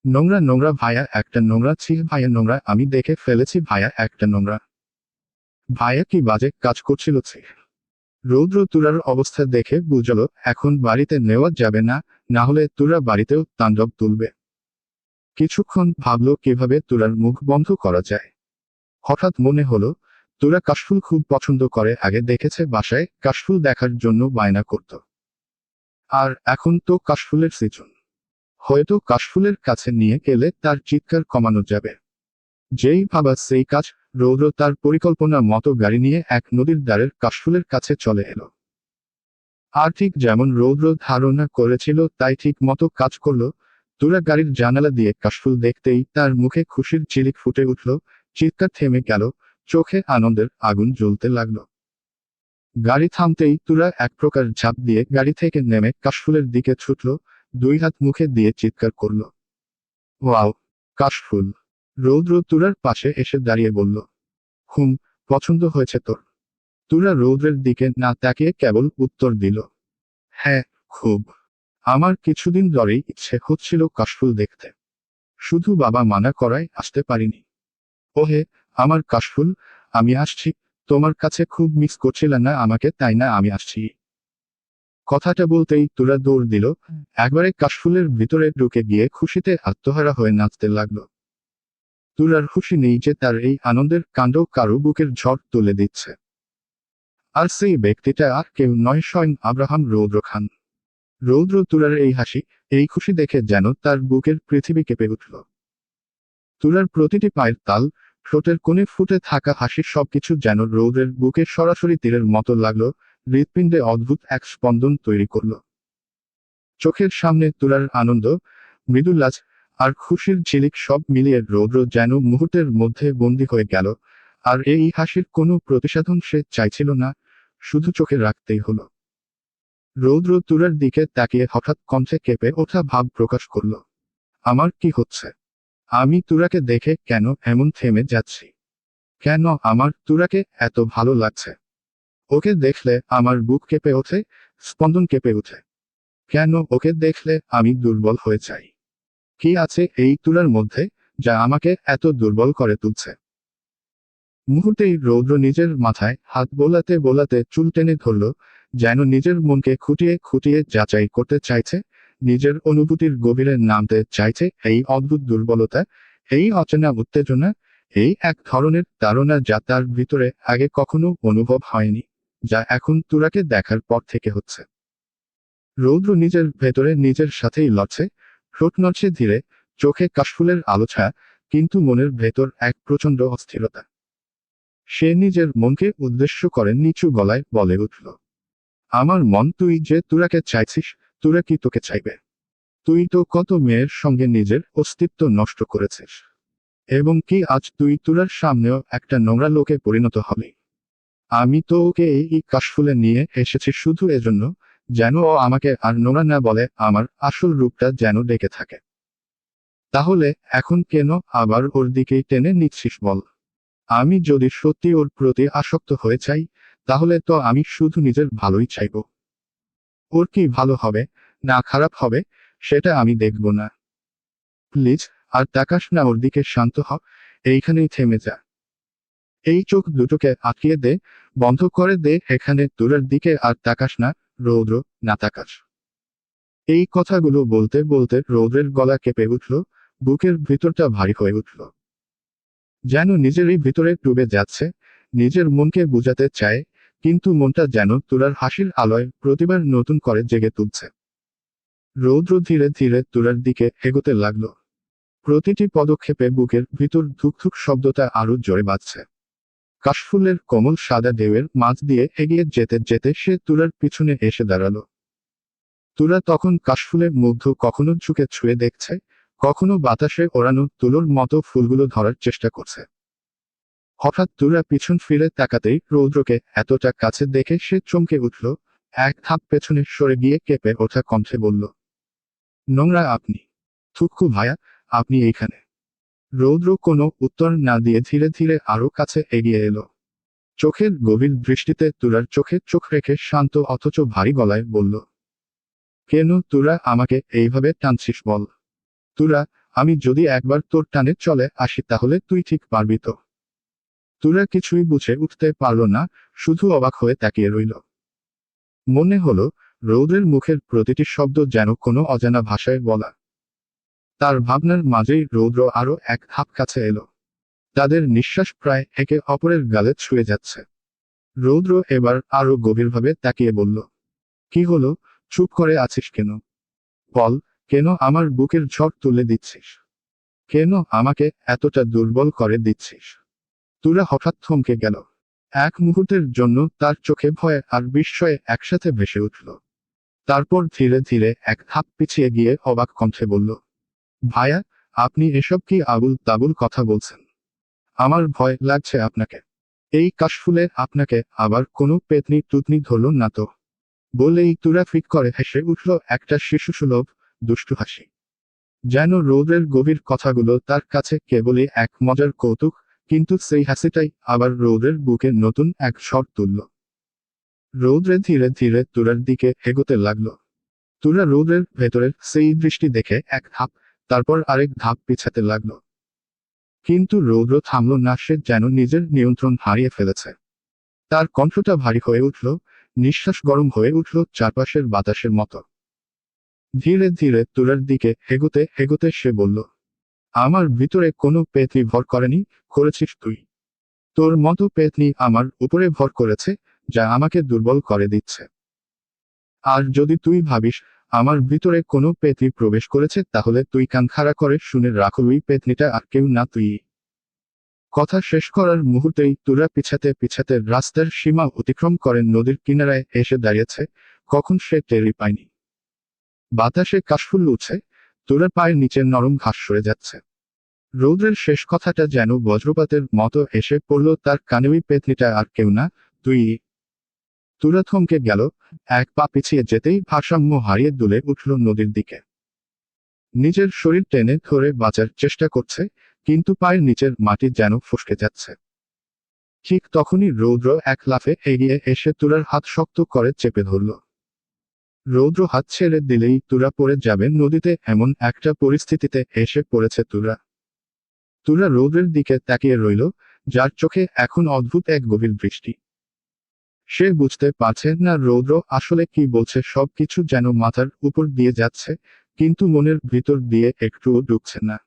নোংরা, নোংরা ভাইয়া একটা নোংরা, ছি ভাইয়া নোংরা, আমি দেখে ফেলেছি ভাইয়া একটা নোংরা। ভাইয়া কি বাজে কাজ করছিল ছি। রৌদ্র তুরার অবস্থা দেখে বুঝল এখন বাড়িতে নেওয়া যাবে না, না হলে তুরা বাড়িতেও তাণ্ডব তুলবে। কিছুক্ষণ ভাবল কিভাবে তুরার মুখ বন্ধ করা যায়। হঠাৎ মনে হলো, তুরা কাশফুল খুব পছন্দ করে, আগে দেখেছে বাসায় কাশফুল দেখার জন্য বায়না করত। আর এখন তো কাশফুলের সিজন, হয়তো কাশফুলের কাছে নিয়ে গেলে তার চিৎকার কমানো যাবে। যেই ভাবা সেই কাজ, রৌদ্র তার পরিকল্পনা মতো গাড়ি নিয়ে এক নদীর ধারের কাশফুলের কাছে চলে এলো। আর ঠিক যেমন রৌদ্র ধারণা করেছিল তাই ঠিক মতো কাজ করল। তুরা গাড়ির জানালা দিয়ে কাশফুল দেখতেই তার মুখে খুশির ঝিলিক ফুটে উঠল, চিৎকার থেমে গেল, চোখে আনন্দের আগুন জ্বলতে লাগলো। গাড়ি থামতেই তুরা এক প্রকার ঝাঁপ দিয়ে গাড়ি থেকে নেমে কাশফুলের দিকে ছুটল, দুই হাত মুখে দিয়ে চিৎকার করল, ওয়াও, কাশফুল। রৌদ্র তুরার পাশে এসে দাঁড়িয়ে বলল, হুম, পছন্দ হয়েছে তোর? তুরা রৌদ্রের দিকে না তাকিয়ে কেবল উত্তর দিল, হ্যাঁ, খুব। আমার কিছুদিন ধরেই ইচ্ছে হচ্ছিল কাশফুল দেখতে, শুধু বাবা মানা করায় আসতে পারিনি। ওহে, আমার কাশফুল, আমি আসছি, তোমার কাছে খুব মিস করছিলাম না আমাকে, তাই না আমি আসছি। কথাটা বলতেই তুরা দৌড় দিল, একবারে কাশফুলের ভিতরে ঢুকে গিয়ে খুশিতে আত্মহারা হয়ে নাচতে লাগলো। তুরার খুশি নেই যে তার এই আনন্দের কাণ্ড কারো বুকের ঝড় তুলে দিচ্ছে। আর সেই ব্যক্তিটা আর কেউ নয়, স্বয়ং আব্রাহাম রৌদ্র খান। রৌদ্র তুরার এই হাসি, এই খুশি দেখে যেন তার বুকের পৃথিবী কেঁপে উঠল। তুরার প্রতিটি পায়ের তাল, ঠোঁটের কোণে ফুটে থাকা হাসি, সবকিছু যেন রৌদ্রের বুকে সরাসরি তীরের মতো লাগলো, হৃৎপিণ্ডে অদ্ভুত এক স্পন্দন তৈরি করল। চোখের সামনে তুরার আনন্দ, মৃদু লাজ আর খুশির ঝিলিক সব মিলিয়ে রৌদ্র যেন মুহূর্তের মধ্যে বন্দী হয়ে গেল। আর এই হাসির কোনো প্রতিসাধন সে চাইছিল না, শুধু চোখে রাখতেই হলো। রৌদ্র তুরার দিকে তাকিয়ে হঠাৎ কণ্ঠে কেঁপে ওঠা ভাব প্রকাশ করল, আমার কি হচ্ছে? আমি তুরাকে দেখে কেন এমন থেমে যাচ্ছি? কেন আমার তুরাকে এত ভালো লাগছে? ওকে দেখলে আমার বুক কেঁপে ওঠে, স্পন্দন কেঁপে ওঠে। কেন ওকে দেখলে আমি দুর্বল হয়ে যাই? কি আছে এই তুরার মধ্যে, যা আমাকে এত দুর্বল করে তুলছে? মুহূর্তেই রৌদ্র নিজের মাথায় হাত বোলাতে বোলাতে চুল টেনে ধরল, যেন নিজের মনকে খুঁটিয়ে খুঁটিয়ে যাচাই করতে চাইছে, নিজের অনুভূতির গভীরে নামতে চাইছে। এই অদ্ভুত দুর্বলতা, এই অচেনা উত্তেজনা, এই এক ধরনের তাড়না যা তার ভিতরে আগে কখনো অনুভব হয়নি, যা এখন তুরাকে দেখার পর থেকে হচ্ছে। রৌদ্র নিজের ভেতরে নিজের সাথেই লড়ছে, ঠোঁট নড়ছে ধীরে, চোখে কাশফুলের আলোছা, কিন্তু মনের ভেতর এক প্রচণ্ড অস্থিরতা। সে নিজের মনকে উদ্দেশ্য করে নিচু গলায় বলে উঠল, আমার মন, তুই যে তুরাকে চাইছিস, তুরা কি তোকে চাইবে? তুই তো কত মেয়ের সঙ্গে নিজের অস্তিত্ব নষ্ট করেছিস। এবং কি আজ তুই তুরার সামনেও একটা নোংরা লোকে পরিণত হলি? আমি তো ওকে এই কাশফুলে নিয়ে এসেছি শুধু এজন্য, যেন ও আমাকে আর নোংরা না বলে, আমার আসল রূপটা যেন ডেকে থাকে। তাহলে এখন কেন আবার ওর দিকেই টেনে নিচ্ছিস বল? আমি যদি সত্যি ওর প্রতি আসক্ত হয়ে চাই, তাহলে তো আমি শুধু নিজের ভালোই চাইব। ওর কি ভালো হবে না খারাপ হবে সেটা আমি দেখব না। প্লিজ আর তাকাস না ওর দিকে, শান্ত হ, এইখানেই থেমে যা। এই চোখ দুটোকে আটকিয়ে দে, বন্ধ করে দে এখানে, তুরার দিকে আর তাকাস না, রৌদ্র, না তাকাস। এই কথাগুলো বলতে বলতে রৌদ্রের গলা কেঁপে উঠল, বুকের ভিতরটা ভারী হয়ে উঠল। যেন নিজেরই ভিতরে ডুবে যাচ্ছে, নিজের মনকে বুঝাতে চায়, কিন্তু মনটা যেন তুরার হাসির আলোয় প্রতিবার নতুন করে জেগে তুলছে। রৌদ্র ধীরে ধীরে তুরার দিকে এগোতে লাগলো। প্রতিটি পদক্ষেপে বুকের ভিতর ধুকধুক শব্দটা আরো জোরে বাজছে। কাশফুলের কোমল সাদা ঢেউয়ের মাঝ দিয়ে এগিয়ে যেতে যেতে সে তুরার পিছনে এসে দাঁড়ালো। তুরা তখন কাশফুলের মুগ্ধ, কখনো ঝুঁকে ছুঁয়ে দেখছে, কখনো বাতাসে ওড়ানো তুলোর মতো ফুলগুলো ধরার চেষ্টা করছে। হঠাৎ তুরা পিছন ফিরে তাকাতেই রৌদ্রকে এতটা কাছে দেখে সে চমকে উঠল, এক ধাপ পেছনে সরে গিয়ে কেঁপে ওঠা কণ্ঠে বলল, নোংরা আপনি? থুক্কু ভায়া, আপনি এইখানে? রৌদ্র কোনো উত্তর না দিয়ে ধীরে ধীরে আরো কাছে এগিয়ে এলো। চোখের গভীর দৃষ্টিতে তুরার চোখে চোখ রেখে শান্ত অথচ ভারী গলায় বলল, কেন তুরা আমাকে এইভাবে টানছিস বল? তুরা, আমি যদি একবার তোর টানে চলে আসি তাহলে তুই ঠিক পারবি তো? তুরা কিছুই বুঝে উঠতে পারল না, শুধু অবাক হয়ে তাকিয়ে রইল। মনে হলো রৌদ্রের মুখের প্রতিটি শব্দ যেন কোনো অজানা ভাষায় বলা। তার ভাবনার মাঝেই রৌদ্র আরো এক ধাপ কাছে এলো। তাদের নিঃশ্বাস প্রায় একে অপরের গালে ছুঁয়ে যাচ্ছে। রৌদ্র এবার আরো গভীরভাবে তাকিয়ে বলল, কি হলো, চুপ করে আছিস কেন? বল, কেন আমার বুকের ঝড় তুলে দিচ্ছিস? কেন আমাকে এতটা দুর্বল করে দিচ্ছিস? তুরা হঠাৎ থমকে গেল। এক মুহূর্তের জন্য তার চোখে ভয় আর বিস্ময়ে একসাথে ভেসে উঠল। তারপর ধীরে ধীরে এক ধাপ পিছিয়ে গিয়ে অবাক কণ্ঠে বলল, ভায়া, আপনি এসব কি আবুল তাবুল কথা বলছেন? আমার ভয় লাগছে আপনাকে। এই কাশফুলে আপনাকে আবার কোনো পেতনি টুতনি ধরল না তো? বলেই তুরা ফিক করে হেসে উঠল একটা শিশুসুলভ দুষ্টু হাসি। যেন রৌদ্রের গভীর কথাগুলো তার কাছে কেবলই এক মজার কৌতুক, কিন্তু সেই হাসিটাই আবার রৌদ্রের বুকে নতুন এক স্বর তুলল। রৌদ্রে ধীরে ধীরে তুরার দিকে এগোতে লাগলো। তুরা রৌদ্রের ভেতরের সেই দৃষ্টি দেখে এক ধাপ, তারপর আরেক ধাপ পিছাতে লাগলো। কিন্তু রৌদ্র থামল না, সে যেন নিজের নিয়ন্ত্রণ হারিয়ে ফেলেছে। তার কণ্ঠটা ভারী হয়ে উঠল, নিঃশ্বাস গরম হয়ে উঠল চারপাশের বাতাসের মতো। ধীরে ধীরে তুরার দিকে এগোতে এগোতে সে বলল, আমার ভিতরে কোনো পেতনি ভর করেনি, করেছিস তুই। তোর মতো পেতনি আমার উপরে ভর করেছে, যা আমাকে দুর্বল করে দিচ্ছে। আর যদি তুই ভাবিস আমার ভিতরে কোনো পেতনি প্রবেশ করেছে, তাহলে তুই কান খাড়া করে শুনে রাখ, ওই পেতনিটা আর কেউ না, তুই। কথা শেষ করার মুহূর্তেই তুরা পিছাতে পিছাতে রাস্তার সীমা অতিক্রম করে নদীর কিনারায় এসে দাঁড়িয়েছে, কখন সে টেরই পায়নি। বাতাসে কাশফুল উঠছে, তুরার পায়ের নিচে নরম ঘাস সরে যাচ্ছে। রৌদ্রের শেষ কথাটা যেন বজ্রপাতের মতো এসে পড়ল তার কানে, ওই পেতনিটা আর কেউ না, তুই। তুরা থমকে গেল, এক পা পিছিয়ে যেতেই ভারসাম্য হারিয়ে দুলে উঠল নদীর দিকে। নিজের শরীর টেনে ধরে বাঁচার চেষ্টা করছে, কিন্তু পায়ের নিচের মাটি যেন ফসকে যাচ্ছে। ঠিক তখনই রৌদ্র এক লাফে এগিয়ে এসে তুরার হাত শক্ত করে চেপে ধরল। রৌদ্র হাত ছেড়ে দিলেই তুরা পড়ে যাবে নদীতে, এমন একটা পরিস্থিতিতে এসে পড়েছে তুরা। তুরা রৌদ্রের দিকে তাকিয়ে রইল, যার চোখে এখন অদ্ভুত এক গভীর দৃষ্টি। সে বুঝতে পারছে না রৌদ্র আসলে কি বলছে, সবকিছু যেন মাথার উপর দিয়ে যাচ্ছে, কিন্তু মনের ভিতর দিয়ে একটুও ঢুকছে না।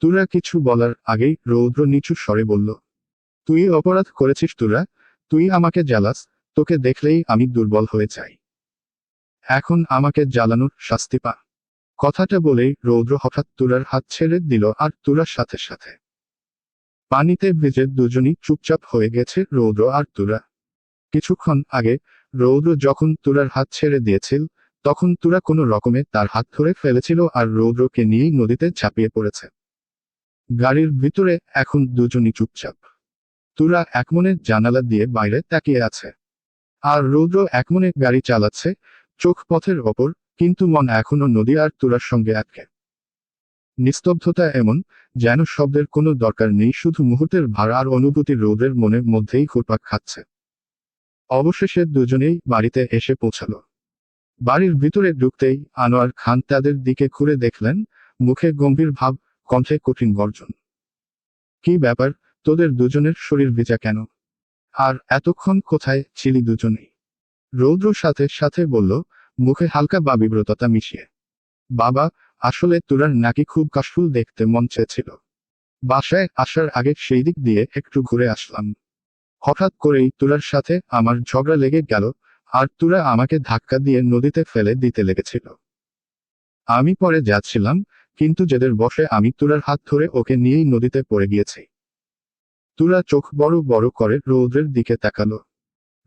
তুরা কিছু বলার আগেই রৌদ্র নিচু স্বরে বলল, তুই অপরাধ করেছিস তুরা, তুই আমাকে জ্বালাস, তোকে দেখলেই আমি দুর্বল হয়ে যাই। এখন আমাকে জ্বালানোর শাস্তি পা। কথাটা বলেই রৌদ্র হঠাৎ তুরার হাত ছেড়ে দিল, আর তুরার সাথে সাথে পানিতে ভিজে দুজনই চুপচাপ হয়ে গেছে, রৌদ্র আর তুরা। কিছুক্ষণ আগে রৌদ্র যখন তুরার হাত ছেড়ে দিয়েছিল, তখন তুরা কোনো রকমে তার হাত ধরে ফেলেছিল আর রৌদ্রকে নিয়েই নদীতে ঝাঁপিয়ে পড়েছে। গাড়ির ভিতরে এখন দুজনই চুপচাপ। তুরা একমনে জানালা দিয়ে বাইরে তাকিয়ে আছে, আর রৌদ্র একমনে গাড়ি চালাচ্ছে, চোখ পথের ওপর, কিন্তু মন এখনো নদী আর তুরার সঙ্গে আটকে। নিস্তব্ধতা এমন, যেন শব্দের কোনো দরকার নেই, শুধু মুহূর্তের ভার আর অনুভূতি রৌদ্রের মনের মধ্যেই ঘুরপাক খাচ্ছে। অবশেষে দুজনেই বাড়িতে এসে পৌঁছালো। বাড়ির ভিতরে ঢুকতেই আনোয়ার খান তাদের দিকে ঘুরে দেখলেন, মুখে গম্ভীর ভাব, কণ্ঠে কঠিন গর্জন। কি ব্যাপার, তোদের দুজনের শরীর ভেজা কেন? আর এতক্ষণ কোথায় ছিলি দুজনেই? রৌদ্র সাথে সাথে বলল, মুখে হালকা বা বিব্রততা মিশিয়ে। বাবা, আসলে তুরার নাকি খুব কাশফুল দেখতে মন চেয়েছিল। বাসায় আসার আগে সেই দিক দিয়ে একটু ঘুরে আসলাম। হঠাৎ করেই তুরার সাথে আমার ঝগড়া লেগে গেল, আর তুরা আমাকে ধাক্কা দিয়ে নদীতে ফেলে দিতে লেগেছিল। আমি পরে যাচ্ছিলাম, কিন্তু জেদের বশে আমি তুরার হাত ধরে ওকে নিয়েই নদীতে পড়ে গিয়েছি। তুরা চোখ বড় বড় করে রৌদ্রের দিকে তাকালো।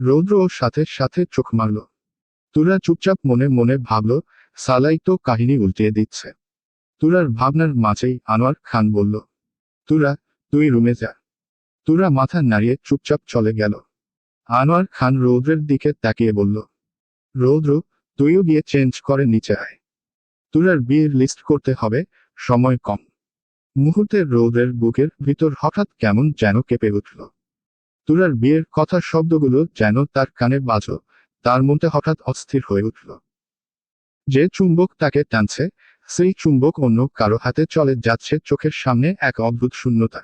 রৌদ্র ওর সাথে সাথে চোখ মারল। তুরা চুপচাপ মনে মনে ভাবল, সালাই তো কাহিনী উল্টিয়ে দিচ্ছে। তুরার ভাবনার মাঝেই আনোয়ার খান বলল, তুরা, তুই রুমে যা। তুরা মাথা নাড়িয়ে চুপচাপ চলে গেল। আনোয়ার খান রৌদ্রের দিকে তাকিয়ে বলল, রৌদ্র, তুইও গিয়ে চেঞ্জ করে নিচে আয়। তুরার বিয়ের লিস্ট করতে হবে, সময় কম। মুহূর্তে রৌদ্রের বুকের ভিতর হঠাৎ কেমন যেন কেঁপে উঠল। তুরার বিয়ের কথা শব্দগুলো যেন তার কানে বাজল, তার মনটা হঠাৎ অস্থির হয়ে উঠল। যে চুম্বক তাকে টানছে, সেই চুম্বক অন্য কারো হাতে চলে যাচ্ছে, চোখের সামনে এক অদ্ভুত শূন্যতা।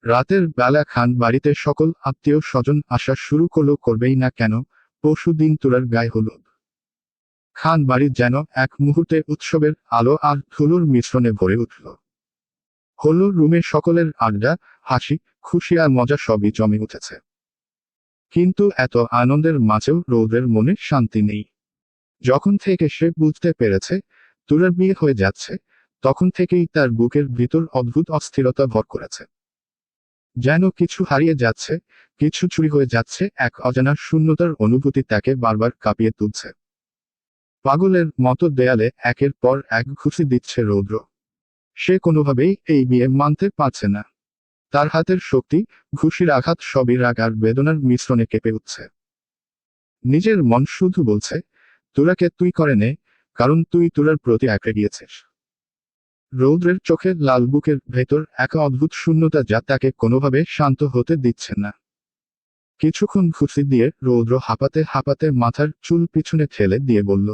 রাতের বেলা খান বাড়িতে সকল আত্মীয় স্বজন আসা শুরু করবেই না কেন, পরশুদিন তুরার গায়ে হলুদ। খান বাড়ি যেন এক মুহূর্তে উৎসবের আলো আর ধুলোর মিশ্রণে ভরে উঠল। হলো রুমে সকলের আড্ডা, হাসি, খুশি আর মজা সবই জমে উঠেছে। কিন্তু এত আনন্দের মাঝেও রৌদ্রের মনে শান্তি নেই। যখন থেকে সে বুঝতে পেরেছে তুরার বিয়ে হয়ে যাচ্ছে, তখন থেকেই তার বুকের ভিতর অদ্ভুত অস্থিরতা ভর করেছে। যেন কিছু হারিয়ে যাচ্ছে, কিছু চুরি হয়ে যাচ্ছে, এক অজানা শূন্যতার অনুভূতি তাকে বারবার কাঁপিয়ে তুলছে। পাগলের মতো দেয়ালে একের পর এক ঘুষি দিচ্ছে রৌদ্র। সে কোনোভাবেই এই বিয়ে মানতে পারছে না। তার হাতের শক্তি, ঘুষির আঘাত সবই রাগ আর বেদনার মিশ্রণে কেঁপে উঠছে। নিজের মন শুধু বলছে, তুরাকে তুই করে নে, কারণ তুই তুরার প্রতি আঁকড়ে গিয়েছিস। রৌদ্রের চোখে লাল, বুকের ভেতর এক অদ্ভুত শূন্যতা যা তাকে কোনোভাবে শান্ত হতে দিচ্ছে না। কিছুক্ষণ ঘুষি দিয়ে রৌদ্র হাঁপাতে হাঁপাতে মাথার চুল পিছনে ঠেলে দিয়ে বলল,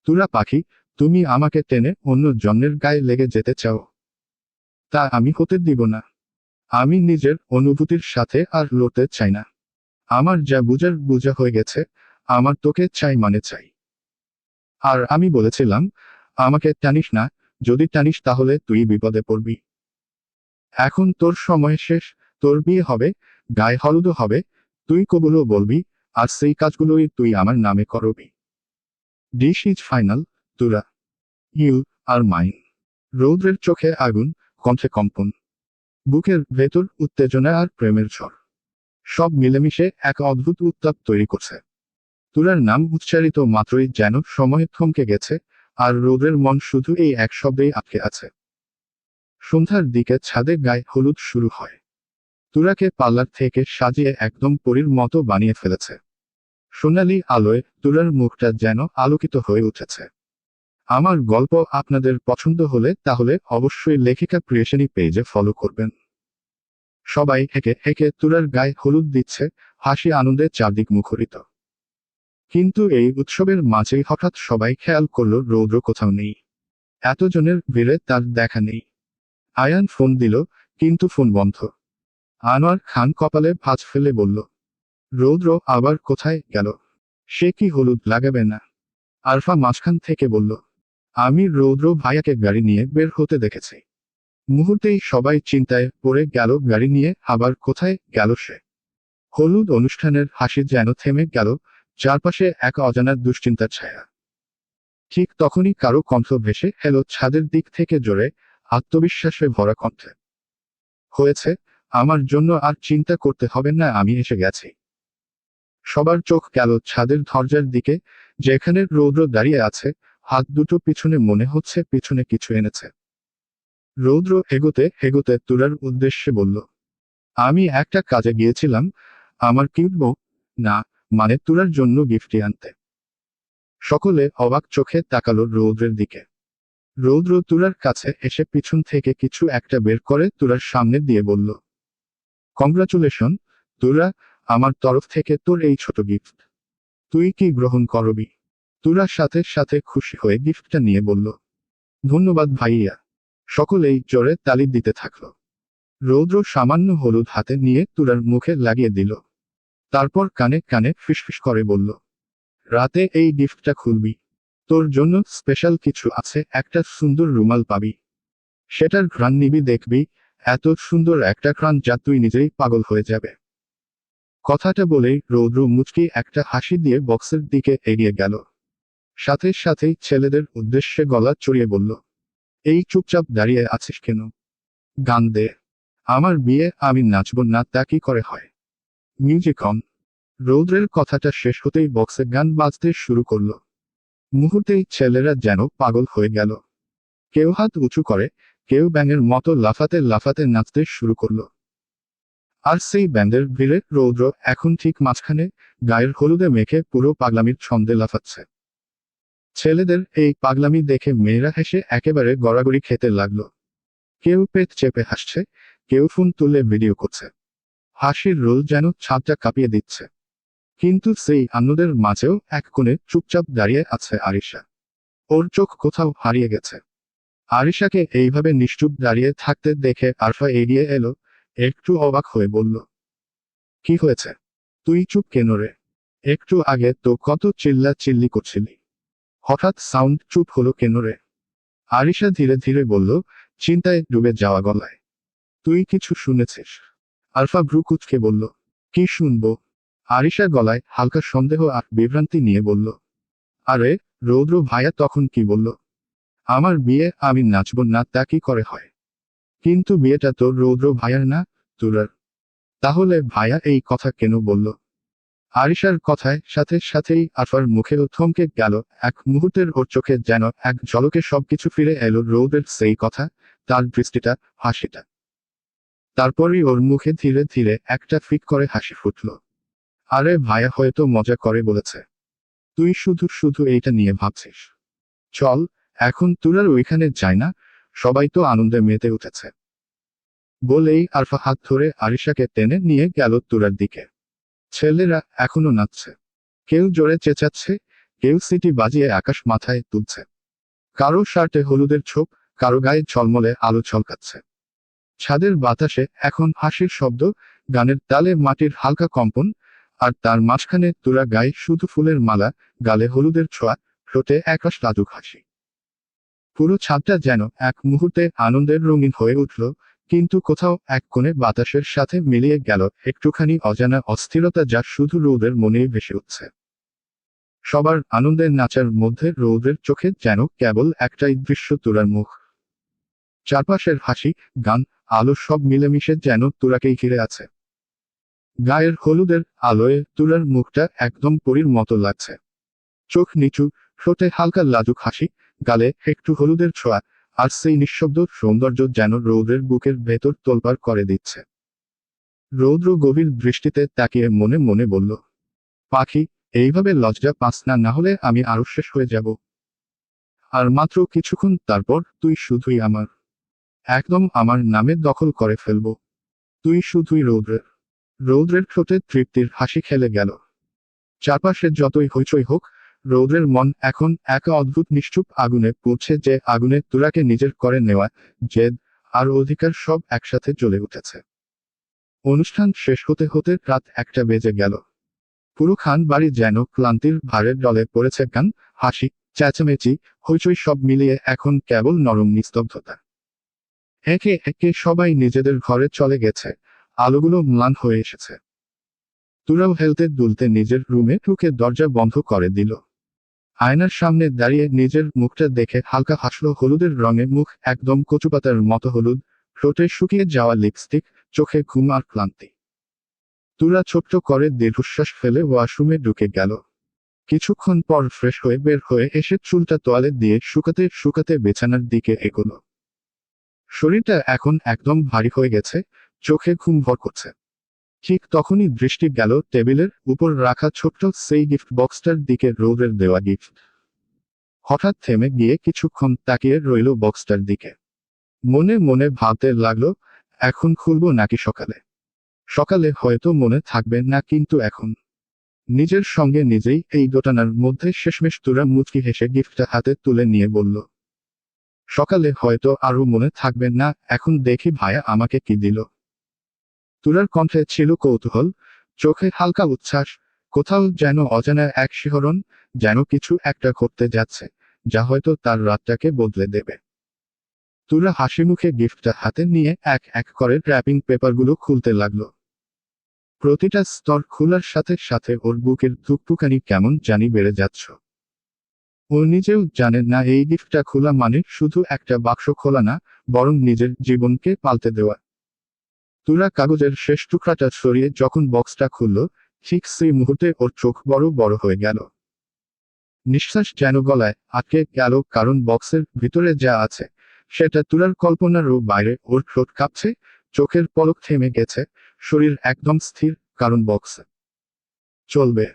তুরা পাখি, তুমি আমাকে টেনে অন্য জনের গায়ে লেগে যেতে চাও? তা আমি হতে দিব না। আমি নিজের অনুভূতির সাথে আর লড়তে চাই না। আমার যা বুঝার বুঝা হয়ে গেছে, আমার তোকে চাই মানে চাই। আর আমি বলেছিলাম, আমাকে টানিস না, যদি টানিস তাহলে তুই বিপদে পড়বি। এখন তোর সময় শেষ, তোর বিয়ে হবে, গায়ে হলুদও হবে, তুই কবুলও বলবি, আর সেই কাজগুলোই তুই আমার নামে করবি। This is final, Tura. You are mine. রৌদ্রের চোখে আগুন, কণ্ঠে কম্পন। বুকের ভেতর উত্তেজনা আর প্রেমের ঝড় সব মিলেমিশে এক অদ্ভুত উত্তাপ তৈরি করছে। তুরার নাম উচ্চারিত মাত্রই যেন সময় থমকে গেছে, আর রৌদ্রের মন শুধু এই এক শব্দেই আটকে আছে। সন্ধ্যার দিকে ছাদে গায়ে হলুদ শুরু হয়। তুরাকে পার্লার থেকে সাজিয়ে একদম পরীর মতো বানিয়ে ফেলেছে। সোনালি আলোয় তুরার মুখটা যেন আলোকিত হয়ে উঠেছে। আমার গল্প আপনাদের পছন্দ হলে তাহলে অবশ্যই লেখিকা প্রিয়সিনী পেজে ফলো করবেন। সবাই হেঁকে হেঁকে তুরার গায়ে হলুদ দিচ্ছে, হাসি আনন্দে চারদিক মুখরিত। কিন্তু এই উৎসবের মাঝেই হঠাৎ সবাই খেয়াল করল রৌদ্র কোথাও নেই। এতজনের ভিড়ে তার দেখা নেই। আয়ান ফোন দিল, কিন্তু ফোন বন্ধ। আনোয়ার খান কপালে ভাঁজ ফেলে বলল, রৌদ্র আবার কোথায় গেল? সে কি হলুদ লাগাবে না? আরফা মাঝখান থেকে বলল, আমি রৌদ্র ভাইয়াকে গাড়ি নিয়ে বের হতে দেখেছি। মুহূর্তেই সবাই চিন্তায় পড়ে গেল, গাড়ি নিয়ে আবার কোথায় গেল সে? হলুদ অনুষ্ঠানের হাসি যেন থেমে গেল, চারপাশে এক অজানা দুশ্চিন্তার ছায়া। ঠিক তখনই কারো কণ্ঠ ভেসে এলো ছাদের দিক থেকে, জোরে, আত্মবিশ্বাসে ভরা কণ্ঠে। হয়েছে, আমার জন্য আর চিন্তা করতে হবে না, আমি এসে গেছি। সবার চোখ গেল ছাদের দরজার দিকে, যেখানে রৌদ্র দাঁড়িয়ে আছে, হাত দুটো পিছনে, মনে হচ্ছে পিছনে কিছু এনেছে। রৌদ্র এগোতে এগোতে তুরার উদ্দেশ্যে বলল, আমি একটা কাজে গিয়েছিলাম, আমার কিউট বউ, না মানে তুরার জন্য গিফট আনতে। সকলে অবাক চোখে তাকালো রৌদ্রের দিকে। রৌদ্র তুরার কাছে এসে পিছন থেকে কিছু একটা বের করে তুরার সামনে দিয়ে বলল, কংগ্রাচুলেশন তুরা, আমার তরফ থেকে তোর এই ছোট গিফট। তুই কি গ্রহণ করবি? তুরা সাথে সাথে খুশি হয়ে গিফটটা নিয়ে বলল, ধন্যবাদ ভাইয়া। সকলেই জোরে তালি দিতে থাকলো। রৌদ্র সামান্য হলুদ হাতে নিয়ে তুরার মুখে লাগিয়ে দিল। তারপর কানে কানে ফিসফিস করে বলল, রাতে এই গিফটটা খুলবি, তোর জন্য স্পেশাল কিছু আছে, একটা সুন্দর রুমাল পাবি, সেটার ঘ্রাণ নিবি, দেখবি এত সুন্দর একটা ঘ্রাণ যা তুই নিজেই পাগল হয়ে যাবে। কথাটা বলেই রৌদ্র মুচকি একটা হাসি দিয়ে বক্সের দিকে এগিয়ে গেল। সাথে সাথেই ছেলেদের উদ্দেশ্যে গলা চড়িয়ে বলল, এই চুপচাপ দাঁড়িয়ে আছিস কেন? গান দে। আমার বিয়ে আমি নাচব না তা কি করে হয়? Music on. রৌদ্রের কথাটা শেষ হতেই বক্সে গান বাজতে শুরু করলো। মুহূর্তেই ছেলেরা যেন পাগল হয়ে গেল। কেউ হাত উঁচু করে, কেউ ব্যাঙের মতো লাফাতে লাফাতে নাচতে শুরু করলো। আর সেই ব্যান্ডের ভিড়ে রৌদ্র এখন ঠিক মাঝখানে, গায়ের হলুদে মেখে পুরো পাগলামির ছন্দে লাফাচ্ছে। ছেলেদের এই পাগলামি দেখে মেয়েরা হেসে একেবারে গড়াগড়ি খেতে লাগলো। কেউ পেট চেপে হাসছে, কেউ ফোন তুলে ভিডিও করছে। হাসির রোল যেন ছাদটা কাঁপিয়ে দিচ্ছে। কিন্তু সেই আনন্দের মাঝেও এক কোণে চুপচাপ দাঁড়িয়ে আছে আরিশা। ওর চোখ কোথাও হারিয়ে গেছে। আরিশাকে এইভাবে নিশ্চুপ দাঁড়িয়ে থাকতে দেখে আরফা এগিয়ে এলো, একটু অবাক হয়ে বলল, কি হয়েছে? তুই চুপ কেন রে? একটু আগে তো কত চিল্লা চিল্লি করছিলি, হঠাৎ সাউন্ড চুপ হলো কেন রে? আরিশা ধীরে ধীরে বলল, চিন্তায় ডুবে যাওয়া গলায়, তুই কিছু শুনেছিস? আরফা ভ্রু কুঁচকে বলল, কি শুনবো? আরিশা গলায় হালকা সন্দেহ আর বিভ্রান্তি নিয়ে বলল, আরে রৌদ্র ভাইয়া তখন কি বলল? আমার বিয়ে আমি নাচব না তা কি করে হয়? কিন্তু বিয়েটা তো রৌদ্র ভাইয়ার না, তুরার। তাহলে ভাইয়া এই কথা কেন বলল? আরিশার কথায় সাথে সাথেই আরফার মুখেও থমকে গেল। এক মুহূর্তের ওর চোখে যেন এক ঝলকে সবকিছু ফিরে এলো, রৌদ্রের সেই কথা, তার দৃষ্টিটা, হাসিটা। তারপরই ওর মুখে ধীরে ধীরে একটা ফিক করে হাসি ফুটল। আরে ভাইয়া হয়তো মজা করে বলেছে। তুই শুধু শুধু এইটা নিয়ে ভাবছিস। চল, এখন তুরার ওইখানে যাই না, সবাই তো আনন্দে মেতে উঠেছে। বলেই আরফা হাত ধরে আরিশাকে টেনে নিয়ে গেল তুরার দিকে। ছেলেরা এখনো নাচছে। কেউ জোরে চেঁচাচ্ছে, কেউ সিটি বাজিয়ে আকাশ মাথায় তুলছে। কারো শার্টে হলুদের ছোপ, কারো গায়ে ঝলমলে আলো ঝলকাচ্ছে। ছাদের বাতাসে এখন হাসির শব্দ, গানের তালে মাটির হালকা কম্পন, আর তার মাঝখানে তুরা গায়ে শুধু ফুলের মালা, গালে হলুদের ছোঁয়া, ঠোঁটে একরাশ লাজুক হাসি। পুরো ছাদটা যেন এক মুহূর্তে আনন্দের রঙিন হয়ে উঠল, কিন্তু কোথাও এক কোণে বাতাসের সাথে মিলিয়ে গেল একটুখানি অজানা অস্থিরতা, যা শুধু রৌদ্রের মনেই ভেসে উঠছে। সবার আনন্দের নাচার মধ্যে রৌদ্রের চোখে যেন কেবল একটাই দৃশ্য, তুরার মুখ। চারপাশের হাসি, গান, আলো সব মিলেমিশে যেন তুরাকেই ঘিরে আছে। গায়ের হলুদের আলোয় তুরার মুখটা একদম পরীর মতো লাগছে। চোখ নিচু, ঠোঁটে হালকা লাজুক হাসি, গালে একটু হলুদের ছোঁয়া, আর সেই নিঃশব্দ সৌন্দর্য যেন রৌদ্রের বুকের ভেতর তোলপাড় করে দিচ্ছে। রৌদ্র গভীর দৃষ্টিতে তাকিয়ে মনে মনে বলল, পাখি, এইভাবে লজ্জা পাস না, না হলে আমি আরো শেষ হয়ে যাব। আর মাত্র কিছুক্ষণ তারপর তুই শুধুই আমার, একদম আমার নামে দখল করে ফেলব। তুই শুধুই রৌদ্রের। রৌদ্রের ঠোঁটে তৃপ্তির হাসি খেলে গেল। চারপাশে যতই হইচই হোক, রৌদ্রের মন এখন এক অদ্ভুত নিশ্চুপ আগুনে পুড়ছে, যে আগুনে তুরাকে নিজের করে নেওয়া, জেদ আর অধিকার সব একসাথে জ্বলে উঠেছে। অনুষ্ঠান শেষ হতে হতে রাত 1টা বেজে গেল। পুরো খান বাড়ি যেন ক্লান্তির ভারে ডলে পড়েছে। গান, হাসি, চেঁচামেচি, হইচই সব মিলিয়ে এখন কেবল নরম নিস্তব্ধতা। একে একে সবাই নিজেদের ঘরে চলে গেছে, আলোগুলো ম্লান হয়ে এসেছে। তুরাও হেলতে দুলতে নিজের রুমে ঢুকে দরজা বন্ধ করে দিল। আয়নার সামনে দাঁড়িয়ে নিজের মুখটা দেখে হালকা হাসল। হলুদের রঙে মুখ একদম কচুপাতার মতো হলুদ, ঠোঁটে শুকিয়ে যাওয়া লিপস্টিক, চোখে ঘুম আর ক্লান্তি। তুরা ছোট্ট করে দীর্ঘশ্বাস ফেলে ওয়াশরুমে ঢুকে গেল। কিছুক্ষণ পর ফ্রেশ হয়ে বের হয়ে এসে চুলটা তোয়ালে দিয়ে শুকাতে শুকাতে বিছানার দিকে এগোলো। শরীরটা এখন একদম ভারী হয়ে গেছে, চোখে ঘুম ভর করছে। ঠিক তখনই দৃষ্টি গেল টেবিলের উপর রাখা ছোট্ট সেই গিফট বক্সটার দিকে, রৌদ্রের দেওয়া গিফট। হঠাৎ থেমে গিয়ে কিছুক্ষণ তাকিয়ে রইল বক্সটার দিকে। মনে মনে ভাবতে লাগলো, এখন খুলবো নাকি সকালে? সকালে হয়তো মনে থাকবে না, কিন্তু এখন। নিজের সঙ্গে নিজেই এই দোটানার মধ্যে শেষমেশ তুরা মুচকি হেসে গিফটটা হাতে তুলে নিয়ে বলল, সকালে হয়তো আরও মনে থাকবে না, এখন দেখি ভাইয়া আমাকে কি দিল। তুরার কণ্ঠে ছিল কৌতূহল, চোখে হালকা উচ্ছ্বাস, কোথাও যেন অজানা এক শিহরণ, যেন কিছু একটা ঘটতে যাচ্ছে, যা হয়তো তার রাতটাকে বদলে দেবে। তুরা হাসিমুখে গিফটটা হাতে নিয়ে এক এক করে র্যাপিং পেপারগুলো খুলতে লাগলো। প্রতিটা স্তর খোলার সাথে সাথে ওর বুকের ধুকপুকানি কেমন জানি বেড়ে যাচ্ছ। ও নিজেও জানে না এই গিফটটা খোলা মানে শুধু একটা বাক্স খোলা না, বরং নিজের জীবনকে পাল্টে দেওয়া। তুরা কাগজের শেষ টুকরাটা সরিয়ে যখন বক্সটা খুলল, ঠিক সেই মুহূর্তে ওর চোখ বড় বড় হয়ে গেল। নিঃশ্বাস যেন গলায় আটকে গেল, কারণ বক্সের ভিতরে যা আছে সেটা তুরার কল্পনারও বাইরে। ওর ঠোঁট কাঁপছে, চোখের পলক থেমে গেছে, শরীর একদম স্থির, কারণ বক্স চলবে।